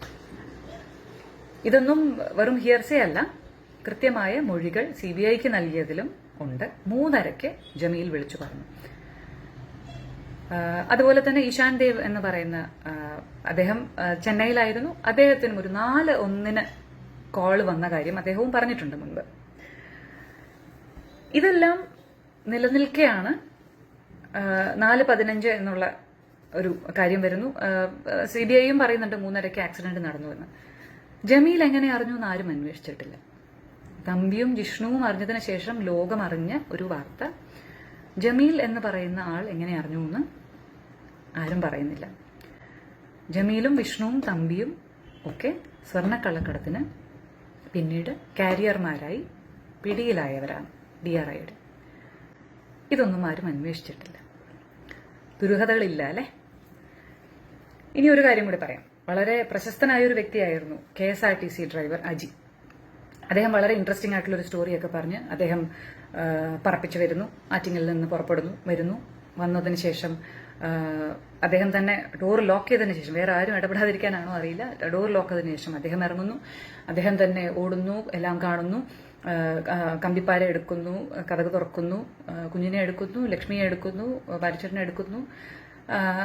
ഇതൊന്നും വെറും ഹിയർസേ അല്ല, കൃത്യമായ മൊഴികൾ CBIക്ക് നൽകിയതിലും ഉണ്ട്. 3:30 ജമീൽ വിളിച്ചു പറഞ്ഞു. അതുപോലെ തന്നെ ഈശാൻ ദേവ് എന്ന് പറയുന്ന അദ്ദേഹം ചെന്നൈയിലായിരുന്നു. അദ്ദേഹത്തിനും ഒരു 4:01 കോള് വന്ന കാര്യം അദ്ദേഹവും പറഞ്ഞിട്ടുണ്ട് മുൻപ്. ഇതെല്ലാം നിലനിൽക്കെയാണ് 4:15 എന്നുള്ള ഒരു കാര്യം വരുന്നു. CBIയും പറയുന്നുണ്ട് 3:30 ആക്സിഡന്റ് നടന്നുവെന്ന്. ജമീൽ എങ്ങനെ അറിഞ്ഞു എന്ന് ആരും അന്വേഷിച്ചിട്ടില്ല. തമ്പിയും ജിഷ്ണുവും അറിഞ്ഞതിന് ശേഷം ലോകം അറിഞ്ഞ ഒരു വാർത്ത. ജമീൽ എന്ന് പറയുന്ന ആൾ എങ്ങനെ അറിഞ്ഞു എന്ന് ആരും പറയുന്നില്ല. ജമീലും വിഷ്ണുവും തമ്പിയും ഒക്കെ സ്വർണ്ണക്കള്ളക്കടത്തിന് പിന്നീട് കാരിയർമാരായി പിടിയിലായവരാണ്, DRIയുടെ. ഇതൊന്നും ആരും അന്വേഷിച്ചിട്ടില്ല. ദുരൂഹതകളില്ല അല്ലെ? ഇനി ഒരു കാര്യം കൂടി പറയാം. വളരെ പ്രശസ്തനായ ഒരു വ്യക്തിയായിരുന്നു KSRTC ഡ്രൈവർ അജി. അദ്ദേഹം വളരെ ഇൻട്രസ്റ്റിംഗ് ആയിട്ടുള്ള ഒരു സ്റ്റോറിയൊക്കെ പറഞ്ഞ് അദ്ദേഹം പറപ്പിച്ചു വരുന്നു. ആറ്റിങ്ങിൽ നിന്ന് വരുന്നു. വന്നതിന് ശേഷം അദ്ദേഹം തന്നെ ഡോർ ലോക്ക് ചെയ്തതിന് ശേഷം, വേറെ ആരും ഇടപെടാതിരിക്കാനാണോ അറിയില്ല, ഡോർ ലോക്ക് ചെയ്തതിനു ശേഷം അദ്ദേഹം ഇറങ്ങുന്നു. അദ്ദേഹം തന്നെ ഓടുന്നു, എല്ലാം കാണുന്നു, കമ്പിപ്പാര എടുക്കുന്നു, കതക് തുറക്കുന്നു, കുഞ്ഞിനെ എടുക്കുന്നു, ലക്ഷ്മിയെ എടുക്കുന്നു, ബാലുചേട്ടനെ എടുക്കുന്നു,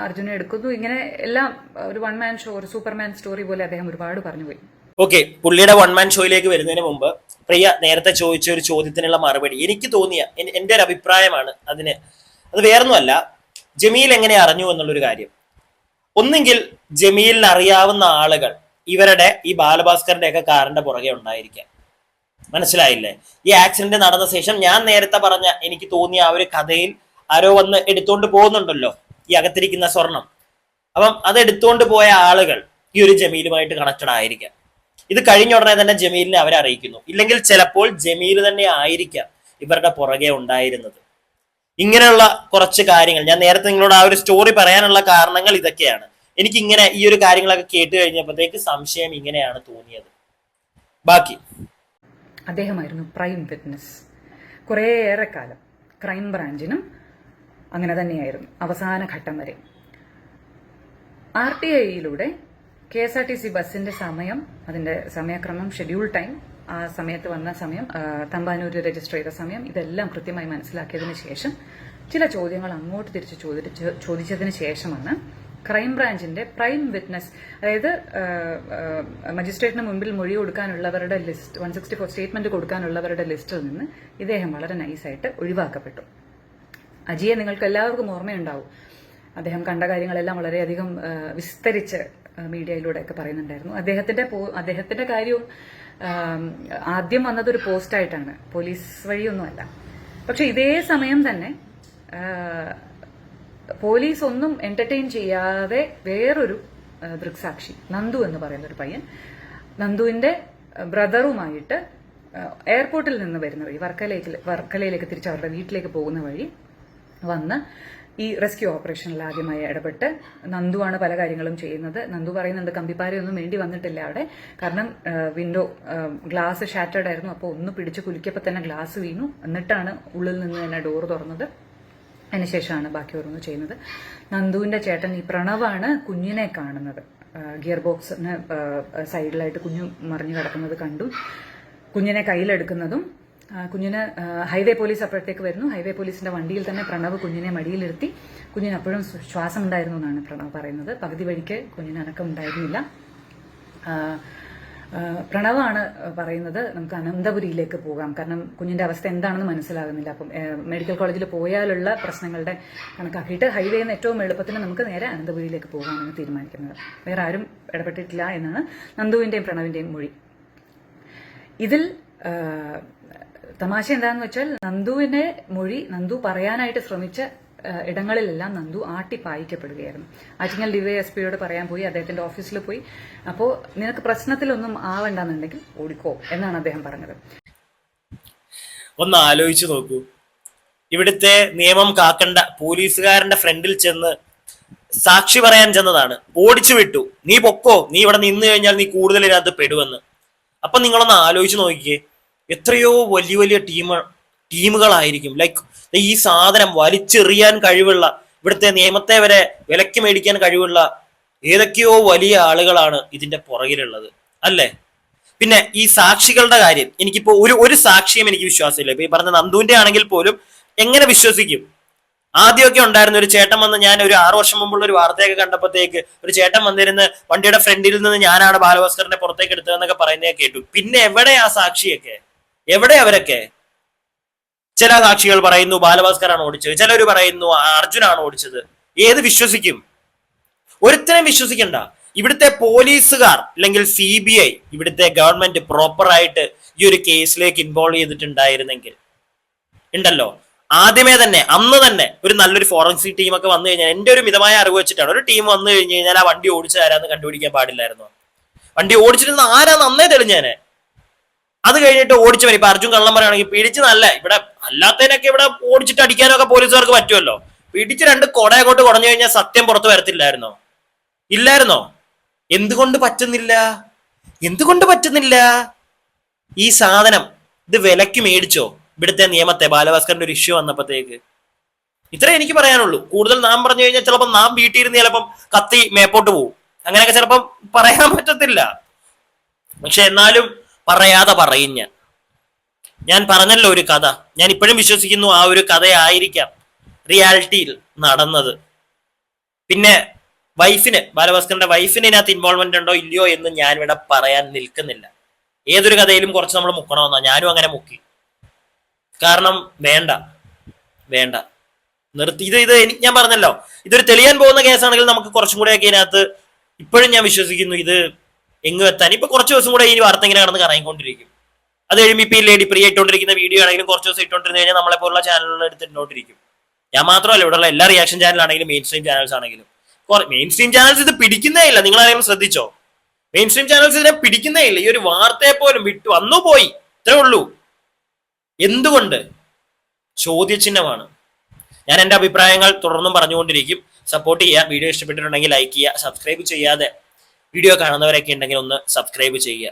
അർജുനെ എടുക്കുന്നു. ഇങ്ങനെ എല്ലാം ഒരു വൺ മാൻ ഷോ, ഒരു സൂപ്പർമാൻ സ്റ്റോറി പോലെ അദ്ദേഹം ഒരുപാട് പറഞ്ഞുപോയി. ഓക്കെ, പുള്ളിയുടെ വൺ മാൻ ഷോയിലേക്ക് വരുന്നതിന് മുമ്പ് പ്രിയ നേരത്തെ ചോദിച്ച ഒരു ചോദ്യത്തിനുള്ള മറുപടി എനിക്ക് തോന്നിയ എന്റെ ഒരു അഭിപ്രായമാണ്. അത് വേറൊന്നുമല്ല, ജമീൽ എങ്ങനെ അറിഞ്ഞു എന്നുള്ളൊരു കാര്യം. ഒന്നെങ്കിൽ ജമീലിന് അറിയാവുന്ന ആളുകൾ ഇവരുടെ ഈ ബാലഭാസ്കറിന്റെ ഒക്കെ കാറിന്റെ പുറകെ ഉണ്ടായിരിക്കാം. മനസ്സിലായില്ലേ? ഈ ആക്സിഡന്റ് നടന്ന ശേഷം ഞാൻ നേരത്തെ പറഞ്ഞ എനിക്ക് തോന്നിയ ആ ഒരു കഥയിൽ ആരോ വന്ന് എടുത്തോണ്ട് പോകുന്നുണ്ടല്ലോ ഈ അകത്തിരിക്കുന്ന സ്വർണം. അപ്പം അത് എടുത്തോണ്ട് പോയ ആളുകൾ ഈ ഒരു ജമീലുമായിട്ട് കണക്റ്റഡ് ആയിരിക്കാം. ഇത് കഴിഞ്ഞ ഉടനെ തന്നെ ജമീലിനെ അവരെ അറിയിക്കുന്നു. ഇല്ലെങ്കിൽ ചിലപ്പോൾ ജമീൽ തന്നെ ആയിരിക്കാം ഇവരുടെ പുറകെ ഉണ്ടായിരുന്നത്. ഇങ്ങനെയുള്ള കുറച്ച് കാര്യങ്ങൾ ഞാൻ നേരത്തെ നിങ്ങളോട് ആ ഒരു സ്റ്റോറി പറയാനുള്ള കാരണങ്ങൾ ഇതൊക്കെയാണ്. എനിക്കിങ്ങനെ ഈ ഒരു കാര്യങ്ങളൊക്കെ കേട്ട് കഴിഞ്ഞപ്പോഴത്തേക്ക് സംശയം ഇങ്ങനെയാണ് തോന്നിയത്. ബാക്കി അദ്ദേഹമായിരുന്നു പ്രൈം വിറ്റ്നസ്. കുറേയേറെ കാലം ക്രൈം ബ്രാഞ്ചിനും അങ്ങനെ തന്നെയായിരുന്നു, അവസാന ഘട്ടം വരെ. RTIയിലൂടെ KSRTC ബസ്സിന്റെ സമയം, അതിന്റെ സമയക്രമം, ഷെഡ്യൂൾ ടൈം, ആ സമയത്ത് വന്ന സമയം, തമ്പാനൂർ രജിസ്റ്റർ ചെയ്ത സമയം, ഇതെല്ലാം കൃത്യമായി മനസ്സിലാക്കിയതിനു ശേഷം ചില ചോദ്യങ്ങൾ അങ്ങോട്ട് തിരിച്ച് ചോദിച്ചതിന് ശേഷമാണ് ക്രൈംബ്രാഞ്ചിന്റെ പ്രൈം വിറ്റ്നസ്, അതായത് മജിസ്ട്രേറ്റിന് മുമ്പിൽ മൊഴി കൊടുക്കാനുള്ളവരുടെ ലിസ്റ്റ്, 164 സ്റ്റേറ്റ്മെന്റ് കൊടുക്കാനുള്ളവരുടെ ലിസ്റ്റിൽ നിന്ന് ഇദ്ദേഹം വളരെ നൈസായിട്ട് ഒഴിവാക്കപ്പെട്ടു. അജിയെ നിങ്ങൾക്ക് എല്ലാവർക്കും ഓർമ്മയുണ്ടാവും. അദ്ദേഹം കണ്ട കാര്യങ്ങളെല്ലാം വളരെയധികം വിസ്തരിച്ച് മീഡിയയിലൂടെയൊക്കെ പറയുന്നുണ്ടായിരുന്നു. അദ്ദേഹത്തിന്റെ കാര്യവും ആദ്യം വന്നതൊരു പോസ്റ്റായിട്ടാണ്, പോലീസ് വഴിയൊന്നുമല്ല. പക്ഷെ ഇതേ സമയം തന്നെ പോലീസ് ഒന്നും എന്റർടൈൻ ചെയ്യാതെ വേറൊരു ദൃക്സാക്ഷി, നന്ദു എന്ന് പറയുന്ന ഒരു പയ്യൻ, നന്ദുവിന്റെ ബ്രദറുമായിട്ട് എയർപോർട്ടിൽ നിന്ന് വരുന്ന വഴി വർക്കലയിലേക്ക് തിരിച്ച് അവരുടെ വീട്ടിലേക്ക് പോകുന്ന വഴി വന്ന് ഈ റെസ്ക്യൂ ഓപ്പറേഷനിൽ ആദ്യമായി ഇടപെട്ട് നന്ദുവാണ് പല കാര്യങ്ങളും ചെയ്യുന്നത്. നന്ദു പറയുന്നുണ്ട് കമ്പിപ്പാരയൊന്നും വേണ്ടി വന്നിട്ടില്ല അവിടെ, കാരണം വിൻഡോ ഗ്ലാസ് ഷാറ്റേർഡ് ആയിരുന്നു. അപ്പോൾ ഒന്ന് പിടിച്ച് കുലുക്കിയപ്പോൾ തന്നെ ഗ്ലാസ് വീണു. എന്നിട്ടാണ് ഉള്ളിൽ നിന്ന് തന്നെ ഡോർ തുറന്നത്. അതിനുശേഷമാണ് ബാക്കി ഓരോന്ന് ചെയ്യുന്നത്. നന്ദുവിന്റെ ചേട്ടൻ ഈ പ്രണവാണ് കുഞ്ഞിനെ കാണുന്നത്. ഗിയർ ബോക്സിന് സൈഡിലായിട്ട് കുഞ്ഞു മറിഞ്ഞു കിടക്കുന്നത് കണ്ടു. കുഞ്ഞിനെ കയ്യിലെടുക്കുന്നതും കുഞ്ഞിന് ഹൈവേ പോലീസ് അപ്പോഴത്തേക്ക് വരുന്നു. ഹൈവേ പോലീസിന്റെ വണ്ടിയിൽ തന്നെ പ്രണവ് കുഞ്ഞിനെ മടിയിലിരുത്തി. കുഞ്ഞിന് അപ്പോഴും ശ്വാസം ഉണ്ടായിരുന്നു എന്നാണ് പ്രണവ് പറയുന്നത്. പകുതി വഴിക്ക് കുഞ്ഞിന് അനക്കം ഉണ്ടായിരുന്നില്ല. പ്രണവാണ് പറയുന്നത് നമുക്ക് അനന്തപുരിയിലേക്ക് പോകാം, കാരണം കുഞ്ഞിന്റെ അവസ്ഥ എന്താണെന്ന് മനസ്സിലാകുന്നില്ല. അപ്പം മെഡിക്കൽ കോളേജിൽ പോയാലുള്ള പ്രശ്നങ്ങളുടെ കണക്കാക്കിയിട്ട് ഹൈവേയിൽ നിന്ന് ഏറ്റവും എളുപ്പത്തിൽ നമുക്ക് നേരെ അനന്തപുരിയിലേക്ക് പോകാമെന്ന് തീരുമാനിക്കുന്നത്. വേറെ ആരും ഇടപെട്ടിട്ടില്ല എന്നാണ് നന്ദുവിന്റെയും പ്രണവിന്റെയും മൊഴി. ഇതിൽ തമാശ എന്താണെന്ന് വെച്ചാൽ നന്ദുവിന്റെ മൊഴി, നന്ദു പറയാനായിട്ട് ശ്രമിച്ച ഇടങ്ങളിലെല്ലാം നന്ദു ആട്ടിപ്പായിക്കപ്പെടുകയായിരുന്നു. ആറ്റിങ്ങൽ ഡിവൈഎസ്പിയോട് പറയാൻ പോയി, അദ്ദേഹത്തിന്റെ ഓഫീസിൽ പോയി. അപ്പോൾ നിനക്ക് പ്രശ്നത്തിലൊന്നും ആവണ്ടെന്നുണ്ടെങ്കിൽ ഓടിക്കോ എന്നാണ് അദ്ദേഹം പറഞ്ഞത്. ഒന്ന് ആലോചിച്ചു നോക്കൂ, ഇവിടുത്തെ നിയമം കാക്കേണ്ട പോലീസുകാരന്റെ ഫ്രണ്ടിൽ ചെന്ന് സാക്ഷി പറയാൻ ചെന്നതാണ്, ഓടിച്ചു വിട്ടു, നീ പൊക്കോ, നീ ഇവിടെ നിന്ന് കഴിഞ്ഞാൽ നീ കൂടുതൽ ഇതിനകത്ത് പെടുവെന്ന്. അപ്പൊ നിങ്ങളൊന്ന് ആലോചിച്ച് നോക്കിക്കേ, എത്രയോ വലിയ വലിയ ടീമുകളായിരിക്കും, ലൈക്ക് ഈ സാധനം വലിച്ചെറിയാൻ കഴിവുള്ള, ഇവിടുത്തെ നിയമത്തെ വരെ വിലക്ക് മേടിക്കാൻ കഴിവുള്ള ഏതൊക്കെയോ വലിയ ആളുകളാണ് ഇതിന്റെ പുറകിലുള്ളത്, അല്ലേ? പിന്നെ ഈ സാക്ഷികളുടെ കാര്യം, എനിക്കിപ്പോ ഒരു സാക്ഷിയും എനിക്ക് വിശ്വാസമില്ല. ഇപ്പൊ ഈ പറഞ്ഞ നന്ദുവിന്റെ ആണെങ്കിൽ പോലും എങ്ങനെ വിശ്വസിക്കും? ആദ്യമൊക്കെ ഉണ്ടായിരുന്ന ഒരു ചേട്ടൻ വന്ന്, ഞാൻ ഒരു 6 വർഷം മുമ്പുള്ള ഒരു വാർത്തയൊക്കെ കണ്ടപ്പോഴത്തേക്ക് ഒരു ചേട്ടൻ വന്നിരുന്ന് വണ്ടിയുടെ ഫ്രണ്ടിൽ നിന്ന് ഞാനാണ് ബാലഭാസ്കറിനെ പുറത്തേക്ക് എടുത്തതെന്നൊക്കെ പറയുന്നതൊക്കെ കേട്ടു. പിന്നെ എവിടെ ആ സാക്ഷിയൊക്കെ? എവിടെ അവരൊക്കെ? ചില സാക്ഷികൾ പറയുന്നു ബാലഭാസ്കറാണ് ഓടിച്ചത്, ചിലർ പറയുന്നു അർജുനാണ് ഓടിച്ചത്. ഏത് വിശ്വസിക്കും? ഒരുത്തരം വിശ്വസിക്കണ്ട. ഇവിടുത്തെ പോലീസുകാർ അല്ലെങ്കിൽ CBI, ഇവിടുത്തെ ഗവൺമെന്റ് പ്രോപ്പറായിട്ട് ഈ ഒരു കേസിലേക്ക് ഇൻവോൾവ് ചെയ്തിട്ടുണ്ടായിരുന്നെങ്കിൽ ഉണ്ടല്ലോ, ആദ്യമേ തന്നെ അന്ന് തന്നെ ഒരു നല്ലൊരു ഫോറൻസിക് ടീമൊക്കെ വന്നു കഴിഞ്ഞാൽ, എന്റെ ഒരു മിതമായ അറിവ് വെച്ചിട്ടാണ്, ഒരു ടീം വന്നു കഴിഞ്ഞു കഴിഞ്ഞാൽ ആ വണ്ടി ഓടിച്ചതാരാന്ന് കണ്ടുപിടിക്കാൻ പാടില്ലായിരുന്നു. വണ്ടി ഓടിച്ചിരുന്ന ആരാന്ന് അന്നേ തെളിഞ്ഞേനെ. അത് കഴിഞ്ഞിട്ട് ഓടിച്ചവൻ, ഇപ്പൊ അർജുൻ കള്ളം പറയുകയാണെങ്കിൽ പിടിച്ച്, നല്ല ഇവിടെ അല്ലാത്തതിനൊക്കെ ഇവിടെ ഓടിച്ചിട്ട് അടിക്കാനൊക്കെ പോലീസുകാർക്ക് പറ്റുമല്ലോ. പിടിച്ച് 2 കൊടയങ്ങോട്ട് കുടഞ്ഞു കഴിഞ്ഞാൽ സത്യം പുറത്ത് വരത്തില്ലായിരുന്നോ? ഇല്ലായിരുന്നോ? എന്തുകൊണ്ട് പറ്റുന്നില്ല? എന്തുകൊണ്ട് പറ്റുന്നില്ല? ഈ സാധനം ഇത് വിലക്ക് മേടിച്ചോ ഇവിടുത്തെ നിയമത്തെ? ബാലഭാസ്കറിന്റെ ഒരു ഇഷ്യൂ വന്നപ്പോഴത്തേക്ക് ഇത്രേ എനിക്ക് പറയാനുള്ളൂ. കൂടുതൽ നാം പറഞ്ഞു കഴിഞ്ഞാൽ ചിലപ്പോൾ നാം വീട്ടിൽ ഇരുന്ന് ചിലപ്പം കത്തി മേപ്പോട്ട് പോവും, അങ്ങനെയൊക്കെ ചിലപ്പം പറയാൻ പറ്റത്തില്ല. പക്ഷെ എന്നാലും പറയാതെ പറയും. ഞാൻ പറഞ്ഞല്ലോ ഒരു കഥ, ഞാൻ ഇപ്പോഴും വിശ്വസിക്കുന്നു ആ ഒരു കഥയായിരിക്കാം റിയാലിറ്റിയിൽ നടന്നത്. പിന്നെ ബാലഭാസ്കറിന്റെ വൈഫിന് ഇതിനകത്ത് ഇൻവോൾവ്മെന്റ് ഉണ്ടോ ഇല്ലയോ എന്ന് ഞാൻ ഇവിടെ പറയാൻ നിൽക്കുന്നില്ല. ഏതൊരു കഥയിലും കുറച്ച് നമ്മൾ മുക്കണമെന്നാ, ഞാനും അങ്ങനെ മുക്കി. കാരണം വേണ്ട നിർത്തി. ഇത് ഞാൻ പറഞ്ഞല്ലോ, ഇതൊരു തെളിയാൻ പോകുന്ന കേസാണെങ്കിൽ നമുക്ക് കുറച്ചും കൂടെ ഒക്കെ ഇതിനകത്ത് ഇപ്പോഴും ഞാൻ വിശ്വസിക്കുന്നു ഇത് എങ്ങും എത്താൻ. ഇപ്പൊ കുറച്ച് ദിവസം കൂടെ ഈ വാർത്ത ഇങ്ങനെ കടന്ന് കറങ്ങിക്കൊണ്ടിരിക്കും. അത് കഴിയുമ്പോൾ ഇപ്പൊ ഈ ലേഡി പ്രിയ ഇട്ടുകൊണ്ടിരിക്കുന്ന വീഡിയോ ആണെങ്കിലും കുറച്ച് ദിവസം ഇട്ടുകൊണ്ടിരുന്നു കഴിഞ്ഞാൽ നമ്മളെ പോലുള്ള ചാനലുകൾ എടുത്തിട്ടുകൊണ്ടിരിക്കും. ഞാൻ മാത്രമല്ല, ഇവിടെയുള്ള എല്ലാ റിയാക്ഷൻ ചാനലാണെങ്കിലും മെയിൻ സ്ട്രീം ചാനൽസ് ആണെങ്കിലും, മെയിൻ സ്ട്രീം ചാനൽസ് ഇത് പിടിക്കുന്നേ ഇല്ല. നിങ്ങളാരെങ്കിലും ശ്രദ്ധിച്ചോ? മെയിൻ സ്ട്രീം ചാനൽസ് ഇതിനെ പിടിക്കുന്നേ ഇല്ല. ഈ ഒരു വാർത്തയെ പോലും വിട്ടു വന്നു പോയി, ഇത്രേ ഉള്ളൂ. എന്തുകൊണ്ട്? ചോദ്യചിഹ്നമാണ്. ഞാൻ എന്റെ അഭിപ്രായങ്ങൾ തുടർന്നും പറഞ്ഞുകൊണ്ടിരിക്കും. സപ്പോർട്ട് ചെയ്യുക. വീഡിയോ ഇഷ്ടപ്പെട്ടിട്ടുണ്ടെങ്കിൽ ലൈക്ക് ചെയ്യുക. സബ്സ്ക്രൈബ് ചെയ്യാതെ വീഡിയോ കാണുന്നവരൊക്കെ ഉണ്ടെങ്കിൽ ഒന്ന് സബ്സ്ക്രൈബ് ചെയ്യുക.